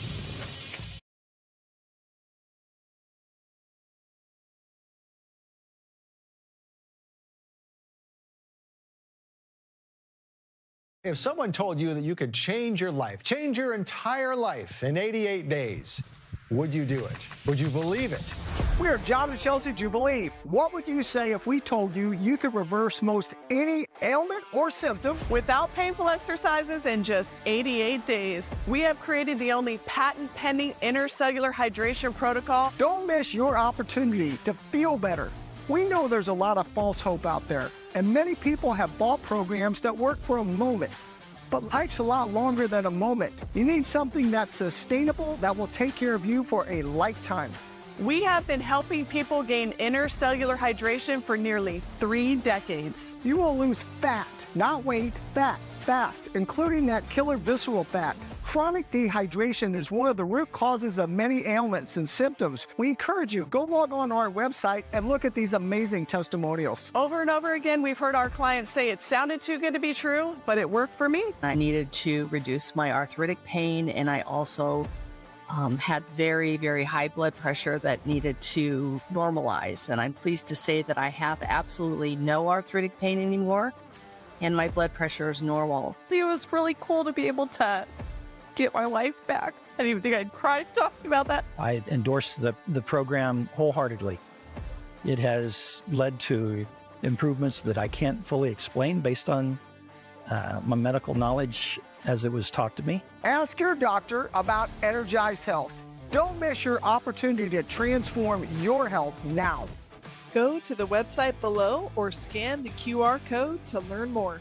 If someone told you that you could change your life, change your entire life in 88 days, would you do it? Would you believe it? We're John and Chelsea Jubilee. What would you say if we told you you could reverse most any ailment or symptom without painful exercises in just 88 days? We have created the only patent-pending intercellular hydration protocol. Don't miss your opportunity to feel better. We know there's a lot of false hope out there, and many people have bought programs that work for a moment. But life's a lot longer than a moment. You need something that's sustainable that will take care of you for a lifetime. We have been helping people gain intercellular hydration for nearly 3 decades. You will lose fat, not weight, fat, fast, including that killer visceral fat. Chronic dehydration is one of the root causes of many ailments and symptoms. We encourage you, go log on our website and look at these amazing testimonials. Over and over again, we've heard our clients say it sounded too good to be true, but it worked for me. I needed to reduce my arthritic pain, and I also had very, very high blood pressure that needed to normalize. And I'm pleased to say that I have absolutely no arthritic pain anymore, and my blood pressure is normal. It was really cool to be able to get my life back. I didn't even think I'd cry talking about that. I endorse the program wholeheartedly. It has led to improvements that I can't fully explain based on my medical knowledge as it was taught to me. Ask your doctor about Energized Health. Don't miss your opportunity to transform your health now. Go to the website below or scan the QR code to learn more.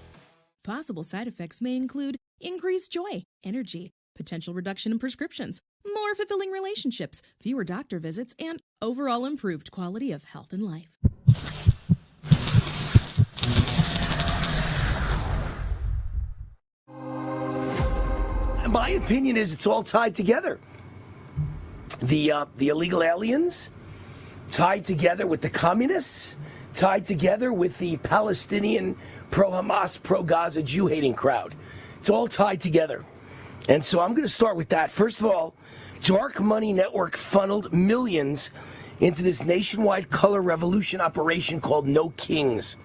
Possible side effects may include increased joy, energy, potential reduction in prescriptions, more fulfilling relationships, fewer doctor visits, and overall improved quality of health and life. My opinion is it's all tied together. The illegal aliens tied together with the communists, tied together with the Palestinian pro-Hamas, pro-Gaza Jew-hating crowd. It's all tied together. And so I'm going to start with that. First of all, Dark Money Network funneled millions into this nationwide color revolution operation called No Kings.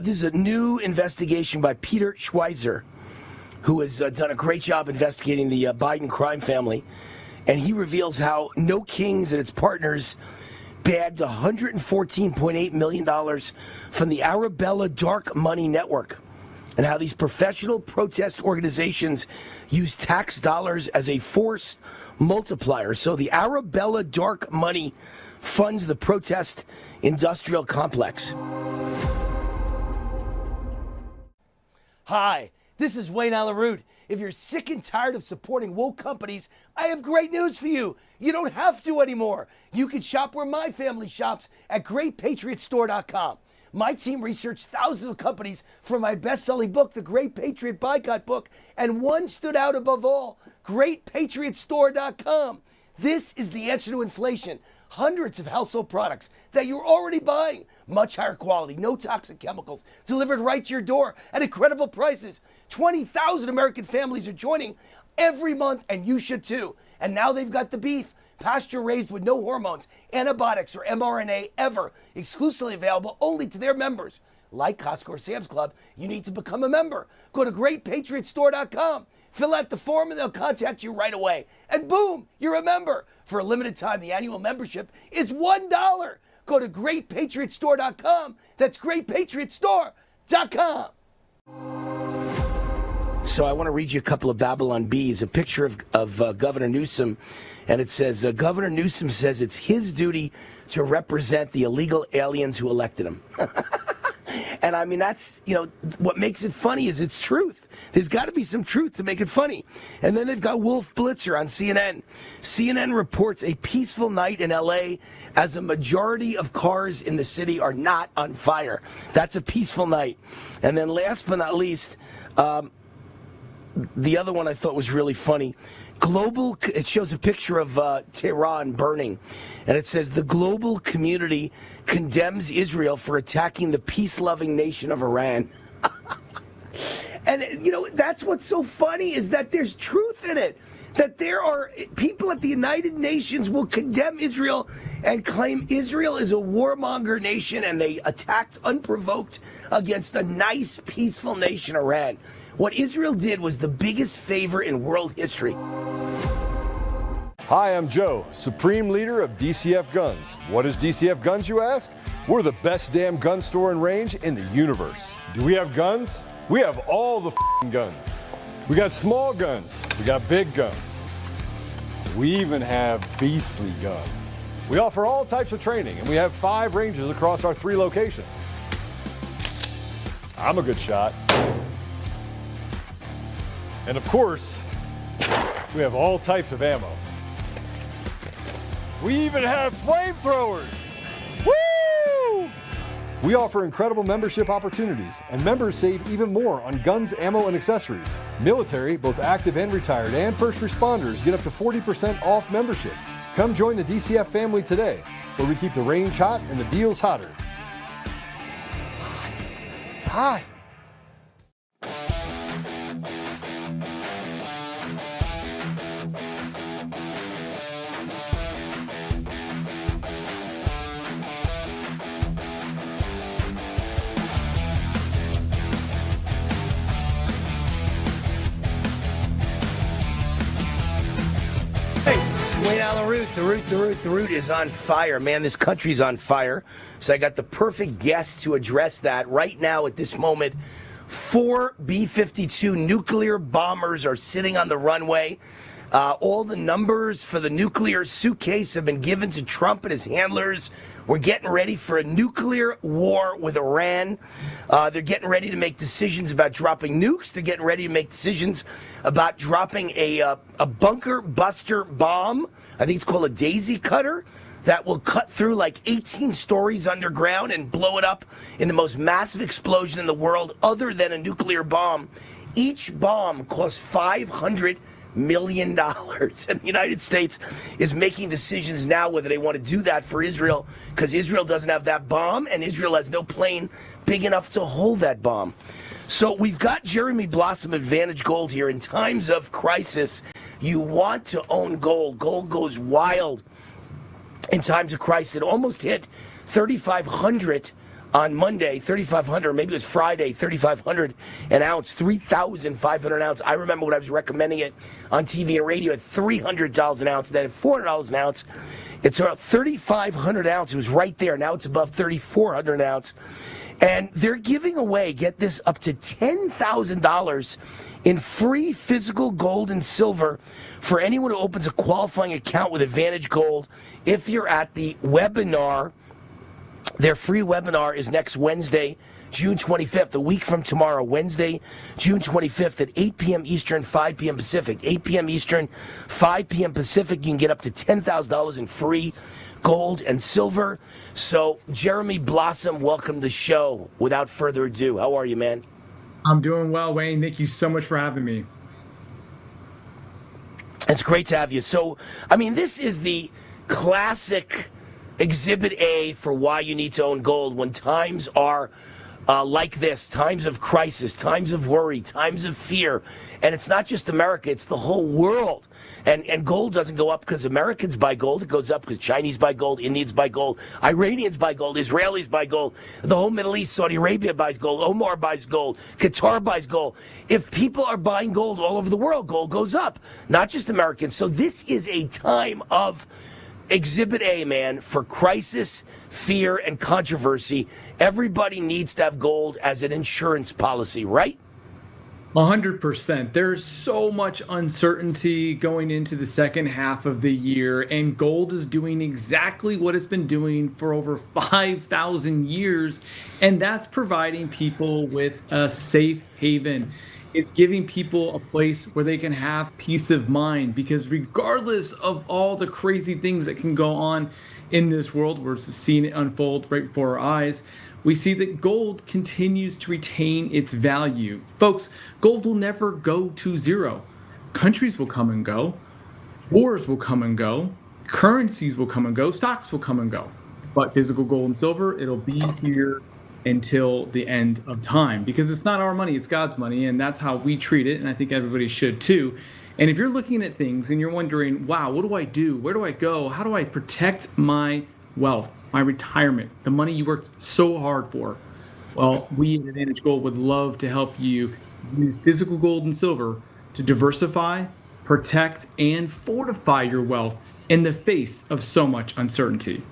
This is a new investigation by Peter Schweizer, who has done a great job investigating the Biden crime family. And he reveals how No Kings and its partners bagged $114.8 million from the Arabella Dark Money Network, and how these professional protest organizations use tax dollars as a force multiplier. So the Arabella Dark Money funds the protest industrial complex. Hi, this is Wayne Allen Root. If you're sick and tired of supporting woke companies, I have great news for you. You don't have to anymore. You can shop where my family shops at GreatPatriotStore.com. My team researched thousands of companies for my best-selling book, The Great Patriot Boycott Book, and one stood out above all, GreatPatriotStore.com. This is the answer to inflation. Hundreds of household products that you're already buying. Much higher quality, no toxic chemicals, delivered right to your door at incredible prices. 20,000 American families are joining every month, and you should too. And now they've got the beef, pasture raised with no hormones, antibiotics, or mRNA ever, exclusively available only to their members. Like Costco or Sam's Club, you need to become a member. Go to GreatPatriotStore.com. Fill out the form and they'll contact you right away. And boom, you're a member. For a limited time, the annual membership is $1. Go to GreatPatriotStore.com. That's GreatPatriotStore.com. So I want to read you a couple of Babylon Bees, a picture of Governor Newsom. And it says, Governor Newsom says it's his duty to represent the illegal aliens who elected him. And I mean, that's, what makes it funny is its truth. There's got to be some truth to make it funny. And then they've got Wolf Blitzer on CNN. CNN reports a peaceful night in L.A. as a majority of cars in the city are not on fire. That's a peaceful night. And then last but not least, the other one I thought was really funny. It shows a picture of Tehran burning, and it says the global community condemns Israel for attacking the peace-loving nation of Iran. And, that's what's so funny is that there's truth in it. That there are people at the United Nations will condemn Israel and claim Israel is a warmonger nation and they attacked unprovoked against a nice, peaceful nation, Iran. What Israel did was the biggest favor in world history. Hi, I'm Joe, Supreme Leader of DCF Guns. What is DCF Guns, you ask? We're the best damn gun store and range in the universe. Do we have guns? We have all the guns. We got small guns. We got big guns. We even have beastly guns. We offer all types of training, and we have 5 ranges across our 3 locations. I'm a good shot. And of course, we have all types of ammo. We even have flamethrowers. Woo! We offer incredible membership opportunities, and members save even more on guns, ammo, and accessories. Military, both active and retired, and first responders get up to 40% off memberships. Come join the DCF family today, where we keep the range hot and the deals hotter. It's hot. Wayne Allen Root, the root is on fire. Man, this country's on fire. So I got the perfect guest to address that. Right now, at this moment, 4 B-52 nuclear bombers are sitting on the runway. All the numbers for the nuclear suitcase have been given to Trump and his handlers. We're getting ready for a nuclear war with Iran. They're getting ready to make decisions about dropping nukes. They're getting ready to make decisions about dropping a bunker buster bomb. I think it's called a daisy cutter that will cut through like 18 stories underground and blow it up in the most massive explosion in the world other than a nuclear bomb. Each bomb costs $500 million. And the United States is making decisions now whether they want to do that for Israel, because Israel doesn't have that bomb and Israel has no plane big enough to hold that bomb. So we've got Jeremy Blossom Advantage Gold here. In times of crisis, you want to own gold. Gold goes wild in times of crisis. It almost hit 3,500 on Monday, 3,500, maybe it was Friday, 3,500 an ounce, 3,500 an ounce. I remember when I was recommending it on TV and radio at $300 an ounce, then at $400 an ounce. It's about 3,500 ounce. It was right there. Now it's above 3,400 an ounce. And they're giving away, get this, up to $10,000 in free physical gold and silver for anyone who opens a qualifying account with Advantage Gold. If you're at the webinar, their free webinar is next Wednesday, June 25th, a week from tomorrow, Wednesday, June 25th at 8 p.m. Eastern, 5 p.m. Pacific. 8 p.m. Eastern, 5 p.m. Pacific. You can get up to $10,000 in free gold and silver. So, Jeremy Blossom, welcome to the show. Without further ado, how are you, man? I'm doing well, Wayne. Thank you so much for having me. It's great to have you. So, I mean, this is the classic Exhibit A for why you need to own gold when times are like this, times of crisis, times of worry, times of fear. And it's not just America, it's the whole world. And gold doesn't go up because Americans buy gold. It goes up because Chinese buy gold, Indians buy gold, Iranians buy gold, Israelis buy gold, the whole Middle East, Saudi Arabia buys gold, Omar buys gold, Qatar buys gold. If people are buying gold all over the world, gold goes up, not just Americans. So this is a time of Exhibit A, man, for crisis, fear, and controversy. Everybody needs to have gold as an insurance policy, right? 100%. There's so much uncertainty going into the second half of the year, and gold is doing exactly what it's been doing for over 5,000 years, and that's providing people with a safe haven. It's giving people a place where they can have peace of mind, because regardless of all the crazy things that can go on in this world, we're seeing it unfold right before our eyes, we see that gold continues to retain its value. Folks, gold will never go to zero. Countries will come and go. Wars will come and go. Currencies will come and go. Stocks will come and go. But physical gold and silver, it'll be here until the end of time, because it's not our money, it's God's money, and that's how we treat it, and I think everybody should too. And if you're looking at things and you're wondering, wow, what do I do? Where do I go? How do I protect my wealth, my retirement, the money you worked so hard for? Well, we at Advantage Gold would love to help you use physical gold and silver to diversify, protect, and fortify your wealth in the face of so much uncertainty.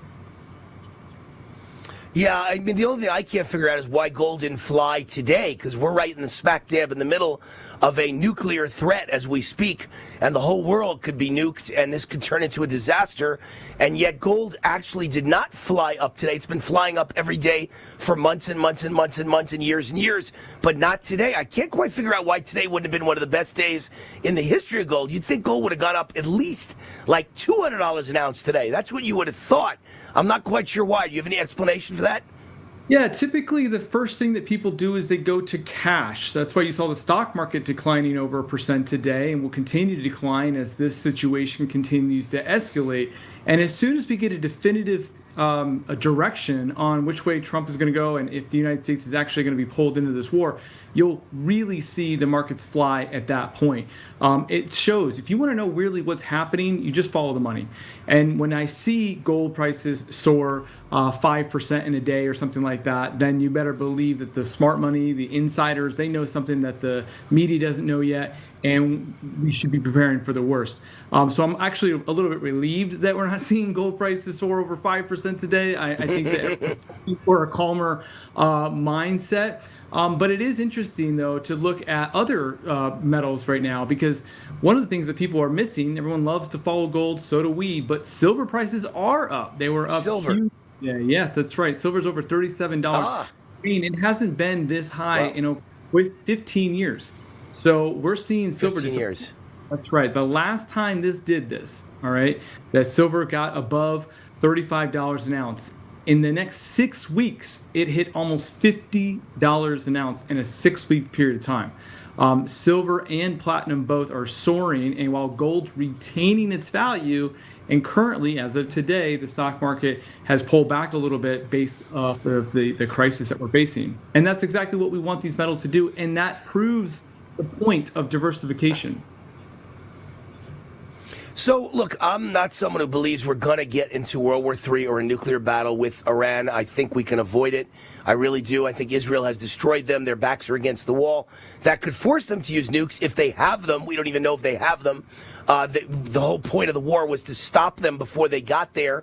Yeah, I mean, the only thing I can't figure out is why gold didn't fly today, because we're right in the smack dab in the middle of a nuclear threat as we speak, and the whole world could be nuked, and this could turn into a disaster, and yet gold actually did not fly up today. It's been flying up every day for months and months and months and months and years, but not today. I can't quite figure out why today wouldn't have been one of the best days in the history of gold. You'd think gold would have gone up at least like $200 an ounce today. That's what you would have thought. I'm not quite sure why. Do you have any explanation for that? Yeah, typically the first thing that people do is they go to cash. That's why you saw the stock market declining over 1% today and will continue to decline as this situation continues to escalate. And as soon as we get a definitive a direction on which way Trump is going to go and if the United States is actually going to be pulled into this war, you'll really see the markets fly at that point. It shows, if you want to know really what's happening, you just follow the money. And when I see gold prices soar 5% in a day or something like that, then you better believe that the smart money, the insiders, they know something that the media doesn't know yet, and we should be preparing for the worst. So I'm actually a little bit relieved that we're not seeing gold prices soar over 5% today. I think that we're a calmer mindset. But it is interesting, though, to look at other metals right now, because one of the things that people are missing, everyone loves to follow gold, so do we, but silver prices are up. They were up. Silver. Yeah, that's right. Silver's over $37. I mean, it hasn't been this high in over 15 years. So we're seeing silver. 15 years. That's right. The last time this did this, all right, that silver got above $35 an ounce. In the next 6 weeks, it hit almost $50 an ounce in a 6-week period of time. Silver and platinum both are soaring, and while gold's retaining its value, and currently, as of today, the stock market has pulled back a little bit based off of the crisis that we're facing. And that's exactly what we want these metals to do, and that proves the point of diversification. So, look, I'm not someone who believes we're going to get into World War III or a nuclear battle with Iran. I think we can avoid it. I really do. I think Israel has destroyed them. Their backs are against the wall. That could force them to use nukes if they have them. We don't even know if they have them. The whole point of the war was to stop them before they got there.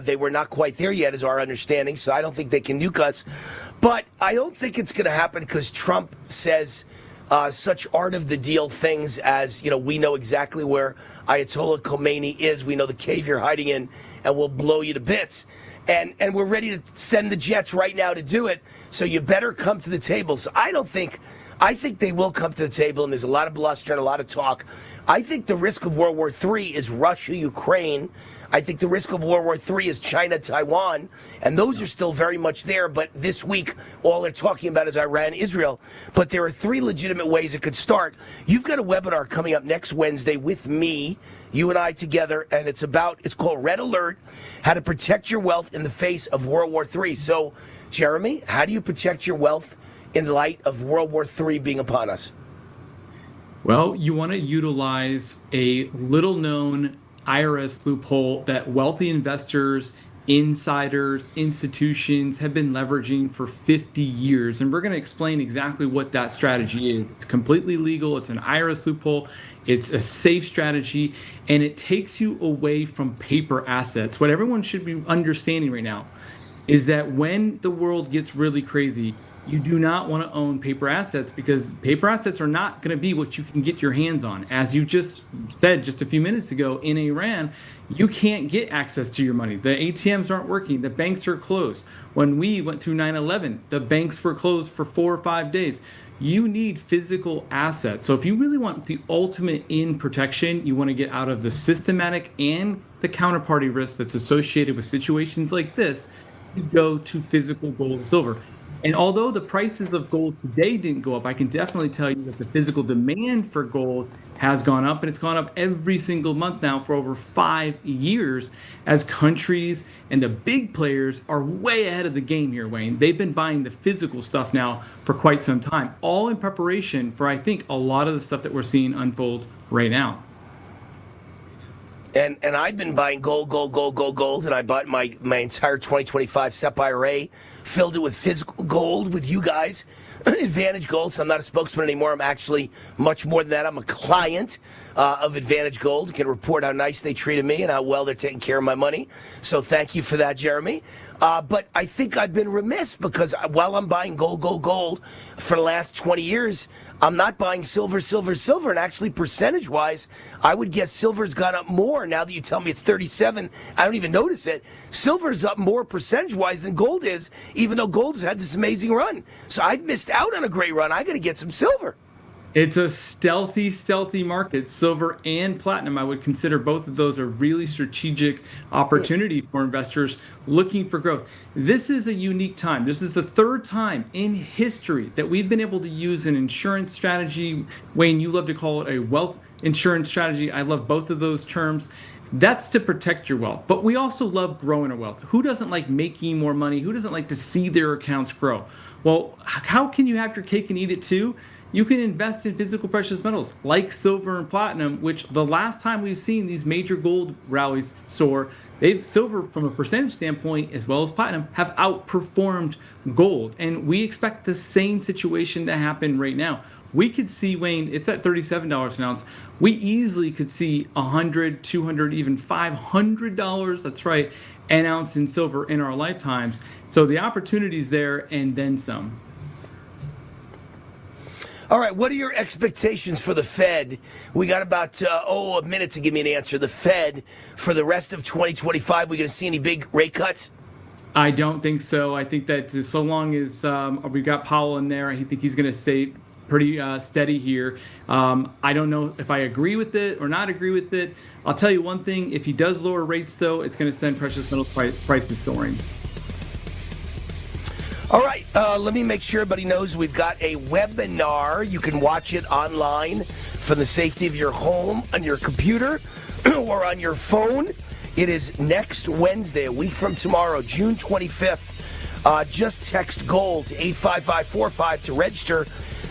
They were not quite there yet, is our understanding, so I don't think they can nuke us. But I don't think it's going to happen because Trump says such art of the deal things as, we know exactly where Ayatollah Khomeini is. We know the cave you're hiding in, and we'll blow you to bits. And we're ready to send the jets right now to do it. So you better come to the table. So I think they will come to the table, and there's a lot of bluster and a lot of talk. I think the risk of World War III is Russia, Ukraine. I think the risk of World War III is China, Taiwan, and those are still very much there. But this week, all they're talking about is Iran, Israel. But there are 3 legitimate ways it could start. You've got a webinar coming up next Wednesday with me, you and I together, and it's called Red Alert, How to Protect Your Wealth in the Face of World War III. So, Jeremy, how do you protect your wealth in light of World War III being upon us? Well, you want to utilize a little-known IRS loophole that wealthy investors, insiders, institutions have been leveraging for 50 years. And we're going to explain exactly what that strategy is. It's completely legal. It's an IRS loophole. It's a safe strategy, and it takes you away from paper assets. What everyone should be understanding right now is that when the world gets really crazy, you do not want to own paper assets, because paper assets are not going to be what you can get your hands on. As you just said just a few minutes ago, in Iran, you can't get access to your money. The ATMs aren't working. The banks are closed. When we went through 9/11, the banks were closed for 4 or 5 days. You need physical assets. So if you really want the ultimate in protection, you want to get out of the systematic and the counterparty risk that's associated with situations like this, you go to physical gold and silver. And although the prices of gold today didn't go up, I can definitely tell you that the physical demand for gold has gone up, and it's gone up every single month now for over 5 years, as countries and the big players are way ahead of the game here, Wayne. They've been buying the physical stuff now for quite some time, all in preparation for, I think, a lot of the stuff that we're seeing unfold right now. And I've been buying gold, and I bought my entire 2025 SEP IRA filled it with physical gold with you guys. Advantage Gold, so I'm not a spokesman anymore. I'm actually much more than that. I'm a client of Advantage Gold. Can report how nice they treated me and how well they're taking care of my money. So thank you for that, Jeremy. But I think I've been remiss because while I'm buying gold for the last 20 years, I'm not buying silver. And actually, percentage-wise, I would guess silver's gone up more. Now that you tell me it's 37, I don't even notice it. Silver's up more percentage-wise than gold is, even though gold's had this amazing run. So I've missed out on a great run. I got to get some silver. It's a stealthy market. Silver and platinum, I would consider both of those a really strategic opportunity for investors looking for growth. This is a unique time. This is the third time in history that we've been able to use an insurance strategy. Wayne, you love to call it a wealth insurance strategy. I love both of those terms. That's to protect your wealth. But we also love growing our wealth. Who doesn't like making more money? Who doesn't like to see their accounts grow? Well, how can you have your cake and eat it too? You can invest in physical precious metals like silver and platinum, which the last time we've seen these major gold rallies soar, silver from a percentage standpoint as well as platinum have outperformed gold. And we expect the same situation to happen right now. We could see, Wayne, it's at $37 an ounce. We easily could see $100, $200, even $500, that's right, an ounce in silver in our lifetimes. So the opportunity's there and then some. All right, what are your expectations for the Fed? We got about, a minute to give me an answer. The Fed, for the rest of 2025, we going to see any big rate cuts? I don't think so. I think that so long as we've got Powell in there, I think he's going to stay pretty steady here. I don't know if I agree with it or not agree with it. I'll tell you one thing. If he does lower rates, though, it's going to send precious metal prices soaring. All right, let me make sure everybody knows we've got a webinar. You can watch it online from the safety of your home, on your computer, or on your phone. It is next Wednesday, a week from tomorrow, June 25th. Just text GOLD to 85545 to register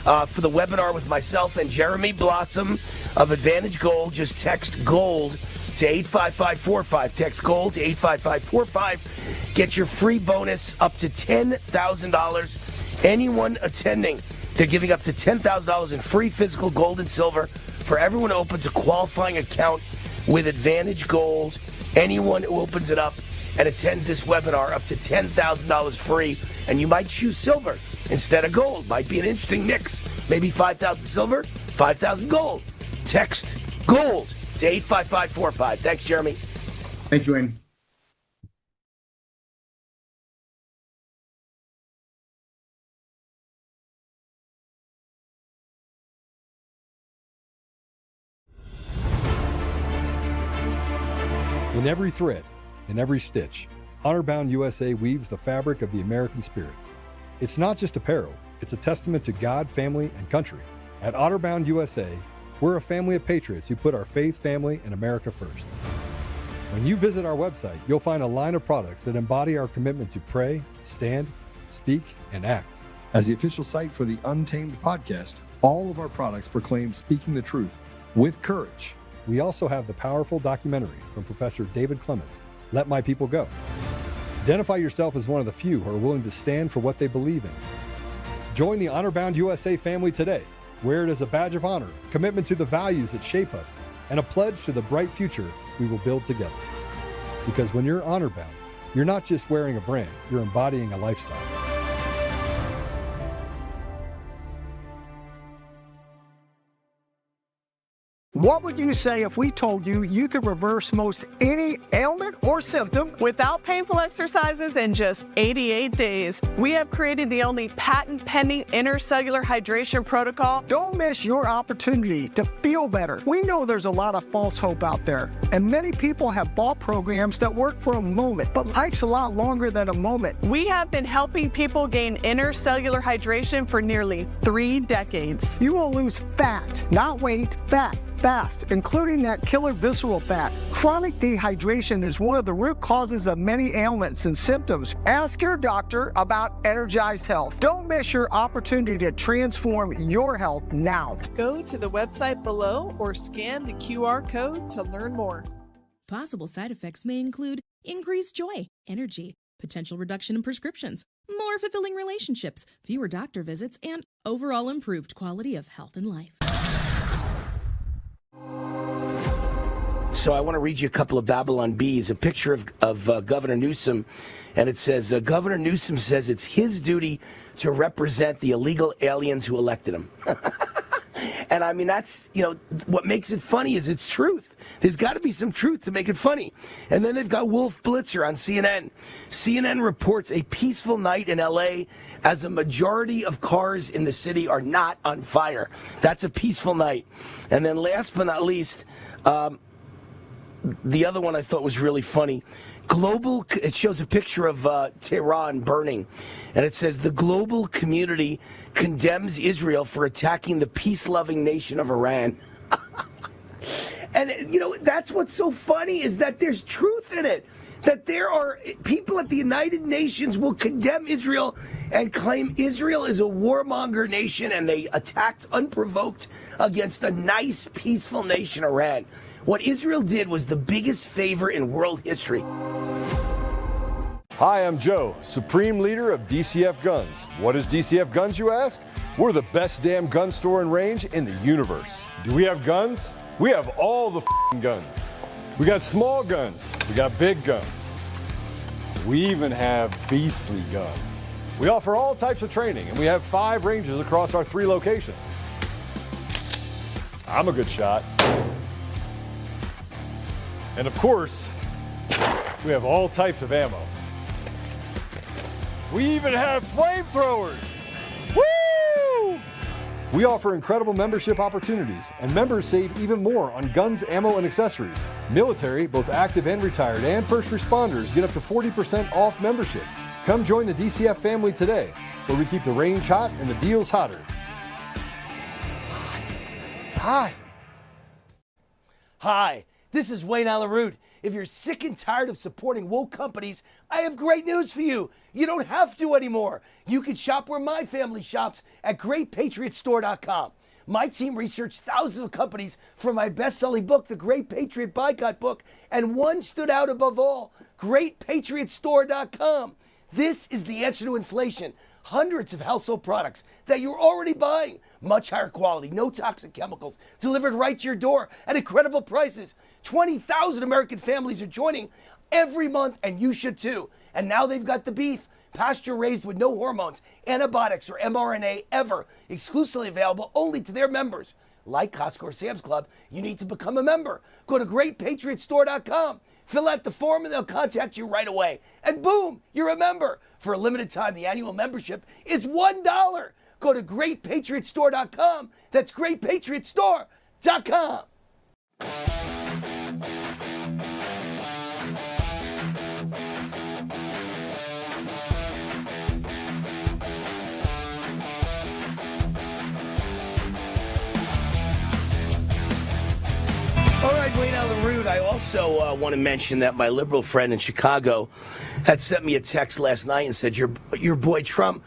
for the webinar with myself and Jeremy Blossom of Advantage Gold. Just text GOLD to 85545. Text GOLD to 85545. Get your free bonus up to $10,000. Anyone attending, they're giving up to $10,000 in free physical gold and silver for everyone who opens a qualifying account with Advantage Gold. Anyone who opens it up and attends this webinar, up to $10,000 free. And you might choose silver instead of gold. Might be an interesting mix. Maybe 5,000 silver, 5,000 gold. Text GOLD to 85545. Thanks, Jeremy. Thank you, Wayne. In every thread, in every stitch, Honor-Bound USA weaves the fabric of the American spirit. It's not just apparel, it's a testament to God, family, and country. At Honor-Bound USA, we're a family of patriots who put our faith, family, and America first. When you visit our website, you'll find a line of products that embody our commitment to pray, stand, speak, and act. As the official site for the Untamed podcast, all of our products proclaim speaking the truth with courage. We also have the powerful documentary from Professor David Clements, Let My People Go. Identify yourself as one of the few who are willing to stand for what they believe in. Join the Honor-Bound USA family today. Wear it as a badge of honor, commitment to the values that shape us, and a pledge to the bright future we will build together. Because when you're honor-bound, you're not just wearing a brand, you're embodying a lifestyle. What would you say if we told you you could reverse most any ailment or symptom without painful exercises in just 88 days? We have created the only patent-pending intercellular hydration protocol. Don't miss your opportunity to feel better. We know there's a lot of false hope out there, and many people have bought programs that work for a moment, but life's a lot longer than a moment. We have been helping people gain intercellular hydration for nearly 3 decades. You will lose fat, not weight, fat. Fast, including that killer visceral fat. Chronic dehydration is one of the root causes of many ailments and symptoms. Ask your doctor about Energized Health. Don't miss your opportunity to transform your health now. Go to the website below or scan the QR code to learn more. Possible side effects may include increased joy, energy, potential reduction in prescriptions. more fulfilling relationships, fewer doctor visits, and overall improved quality of health and life. So I want to read you a couple of Babylon Bees, a picture of Governor Newsom, and it says, Governor Newsom says it's his duty to represent the illegal aliens who elected him. And I mean, that's, what makes it funny is it's truth. There's got to be some truth to make it funny. And then they've got Wolf Blitzer on CNN. CNN reports a peaceful night in L.A. as a majority of cars in the city are not on fire. That's a peaceful night. And then last but not least, the other one I thought was really funny. It shows a picture of Tehran burning, and it says the global community condemns Israel for attacking the peace-loving nation of Iran. And, that's what's so funny is that there's truth in it. That there are people at the United Nations will condemn Israel and claim Israel is a warmonger nation and they attacked unprovoked against a nice, peaceful nation, Iran. What Israel did was the biggest favor in world history. Hi, I'm Joe, Supreme Leader of DCF Guns. What is DCF Guns, you ask? We're the best damn gun store and range in the universe. Do we have guns? We have all the guns. We got small guns. We got big guns. We even have beastly guns. We offer all types of training, and we have 5 ranges across our 3 locations. I'm a good shot. And of course, we have all types of ammo. We even have flamethrowers. Woo! We offer incredible membership opportunities, and members save even more on guns, ammo, and accessories. Military, both active and retired, and first responders get up to 40% off memberships. Come join the DCF family today, where we keep the range hot and the deals hotter. Hi. Hi, this is Wayne Allen Root. If you're sick and tired of supporting woke companies, I have great news for you. You don't have to anymore. You can shop where my family shops at GreatPatriotStore.com. My team researched thousands of companies for my best-selling book, The Great Patriot Boycott Book, and one stood out above all, GreatPatriotStore.com. This is the answer to inflation. Hundreds of household products that you're already buying. Much higher quality, no toxic chemicals, delivered right to your door at incredible prices. 20,000 American families are joining every month, and you should too. And now they've got the beef, pasture raised with no hormones, antibiotics, or mRNA ever, exclusively available only to their members. Like Costco or Sam's Club, you need to become a member. Go to GreatPatriotStore.com. Fill out the form and they'll contact you right away. And boom, you're a member. For a limited time, the annual membership is $1. Go to GreatPatriotStore.com. That's GreatPatriotStore.com. All right, Wayne Allen Root, I also want to mention that my liberal friend in Chicago had sent me a text last night and said, your boy Trump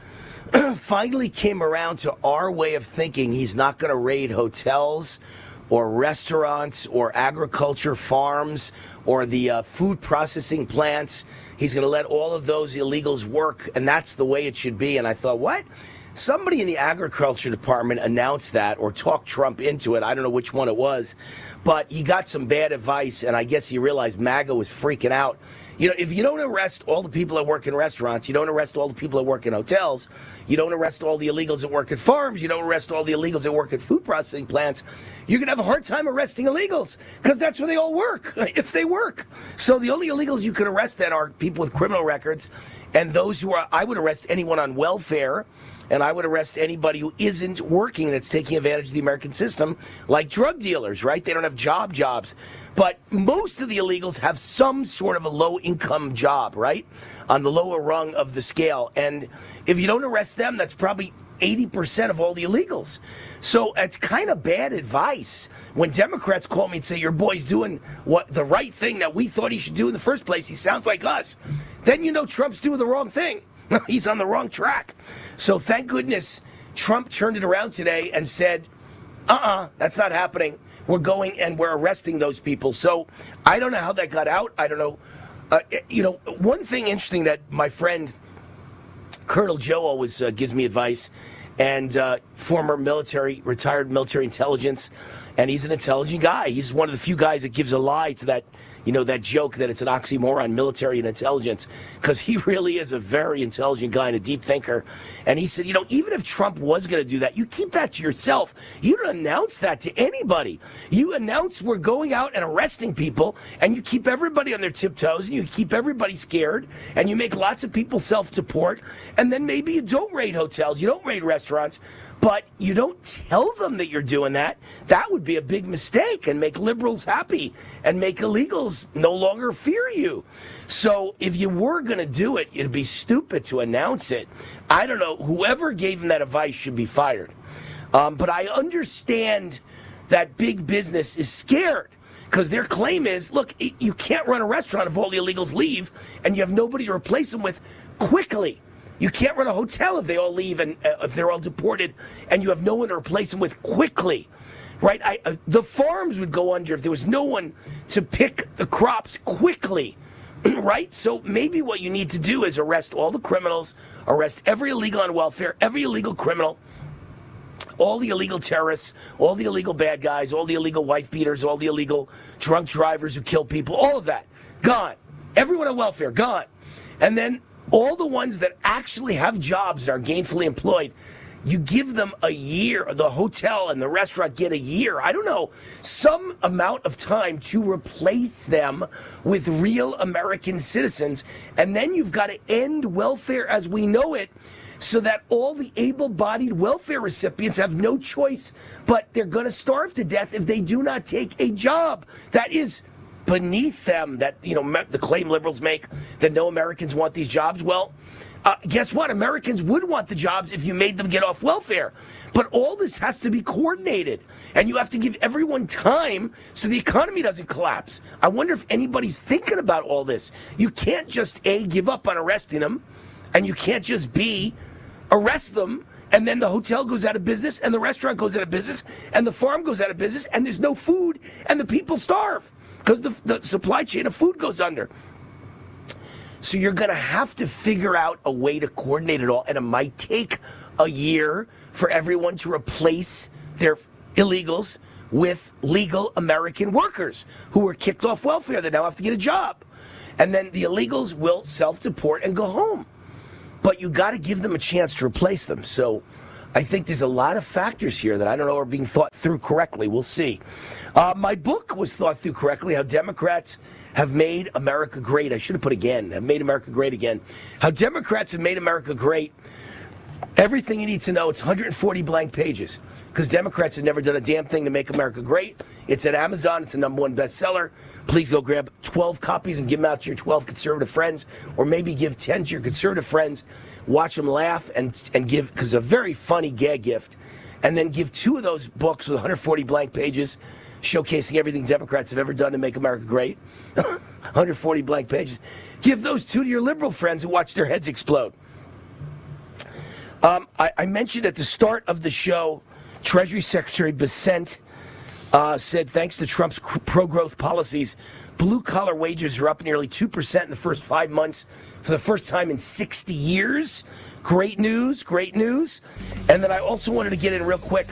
finally came around to our way of thinking. He's not going to raid hotels or restaurants or agriculture farms or the food processing plants. He's going to let all of those illegals work, and that's the way it should be. And I thought, what? Somebody in the agriculture department announced that or talked Trump into it. I don't know which one it was, but he got some bad advice, and I guess he realized MAGA was freaking out. If you don't arrest all the people that work in restaurants, you don't arrest all the people that work in hotels, you don't arrest all the illegals that work at farms, you don't arrest all the illegals that work at food processing plants, you're going to have a hard time arresting illegals because that's where they all work, if they work. So the only illegals you can arrest then are people with criminal records, and those who are, I would arrest anyone on welfare, and I would arrest anybody who isn't working that's taking advantage of the American system, like drug dealers, right? They don't have jobs. But most of the illegals have some sort of a low-income job, right? On the lower rung of the scale. And if you don't arrest them, that's probably 80% of all the illegals. So it's kind of bad advice when Democrats call me and say, your boy's doing the right thing that we thought he should do in the first place. He sounds like us. Then you know Trump's doing the wrong thing. He's on the wrong track. So thank goodness Trump turned it around today and said, that's not happening. We're going and we're arresting those people. So I don't know how that got out. I don't know. One thing interesting that my friend Colonel Joe always gives me advice, and former retired military intelligence, and he's an intelligent guy. He's one of the few guys that gives a lie to that, that joke that it's an oxymoron, military and intelligence, because he really is a very intelligent guy and a deep thinker. And he said, even if Trump was going to do that, you keep that to yourself. You don't announce that to anybody. You announce we're going out and arresting people, and you keep everybody on their tiptoes, and you keep everybody scared, and you make lots of people self-deport, and then maybe you don't raid hotels, you don't raid restaurants, but you don't tell them that you're doing that. That would be a big mistake and make liberals happy and make illegals no longer fear you. So if you were going to do it, it'd be stupid to announce it. I don't know. Whoever gave him that advice should be fired. But I understand that big business is scared because their claim is, look, you can't run a restaurant if all the illegals leave and you have nobody to replace them with quickly. You can't run a hotel if they all leave and if they're all deported and you have no one to replace them with quickly, right? The farms would go under if there was no one to pick the crops quickly, right? So maybe what you need to do is arrest all the criminals, arrest every illegal on welfare, every illegal criminal, all the illegal terrorists, all the illegal bad guys, all the illegal wife beaters, all the illegal drunk drivers who kill people, all of that, gone. Everyone on welfare, gone. And then all the ones that actually have jobs and are gainfully employed, you give them a year. The hotel and the restaurant get a year. I don't know, some amount of time to replace them with real American citizens. And then you've got to end welfare as we know it so that all the able-bodied welfare recipients have no choice, but they're going to starve to death if they do not take a job. That is beneath them, that the claim liberals make that no Americans want these jobs. Well, guess what? Americans would want the jobs if you made them get off welfare. But all this has to be coordinated, and you have to give everyone time so the economy doesn't collapse. I wonder if anybody's thinking about all this. You can't just A, give up on arresting them, and you can't just B, arrest them, and then the hotel goes out of business, and the restaurant goes out of business, and the farm goes out of business, and there's no food, and the people starve because the supply chain of food goes under. So you're going to have to figure out a way to coordinate it all, and it might take a year for everyone to replace their illegals with legal American workers who were kicked off welfare that now have to get a job. And then the illegals will self-deport and go home. But you got to give them a chance to replace them. So I think there's a lot of factors here that I don't know are being thought through correctly. We'll see. My book was thought through correctly, How Democrats Have Made America Great. I should have put again, have made America great again. How Democrats Have Made America Great. Everything you need to know. It's 140 blank pages because Democrats have never done a damn thing to make America great. It's at Amazon. It's the #1 bestseller. Please go grab 12 copies and give them out to your 12 conservative friends, or maybe give 10 to your conservative friends. Watch them laugh and give, because it's a very funny gag gift. And then give 2 of those books with 140 blank pages showcasing everything Democrats have ever done to make America great. 140 blank pages. Give those 2 to your liberal friends and watch their heads explode. I mentioned at the start of the show, Treasury Secretary Bessent said thanks to Trump's pro-growth policies, blue-collar wages are up nearly 2% in the first 5 months for the first time in 60 years. Great news, great news. And then I also wanted to get in real quick.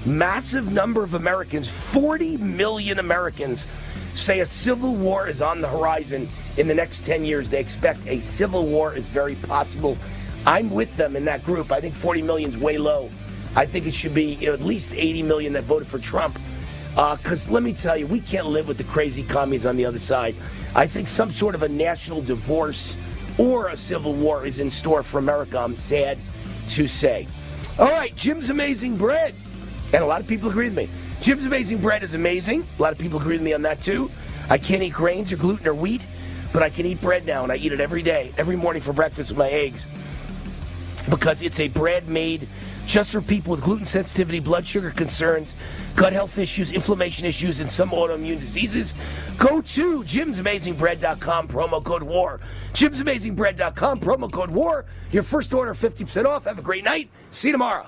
Massive number of Americans, 40 million Americans, say a civil war is on the horizon in the next 10 years. They expect a civil war is very possible. I'm with them in that group. I think 40 million is way low. I think it should be at least 80 million that voted for Trump. Because let me tell you, we can't live with the crazy commies on the other side. I think some sort of a national divorce or a civil war is in store for America, I'm sad to say. All right, Jim's Amazing Bread. And a lot of people agree with me. Jim's Amazing Bread is amazing. A lot of people agree with me on that, too. I can't eat grains or gluten or wheat, but I can eat bread now, and I eat it every day, every morning for breakfast with my eggs, because it's a bread made just for people with gluten sensitivity, blood sugar concerns, gut health issues, inflammation issues, and some autoimmune diseases. Go to Jim'sAmazingBread.com, promo code WAR. Jim'sAmazingBread.com, promo code WAR. Your first order, 50% off. Have a great night. See you tomorrow.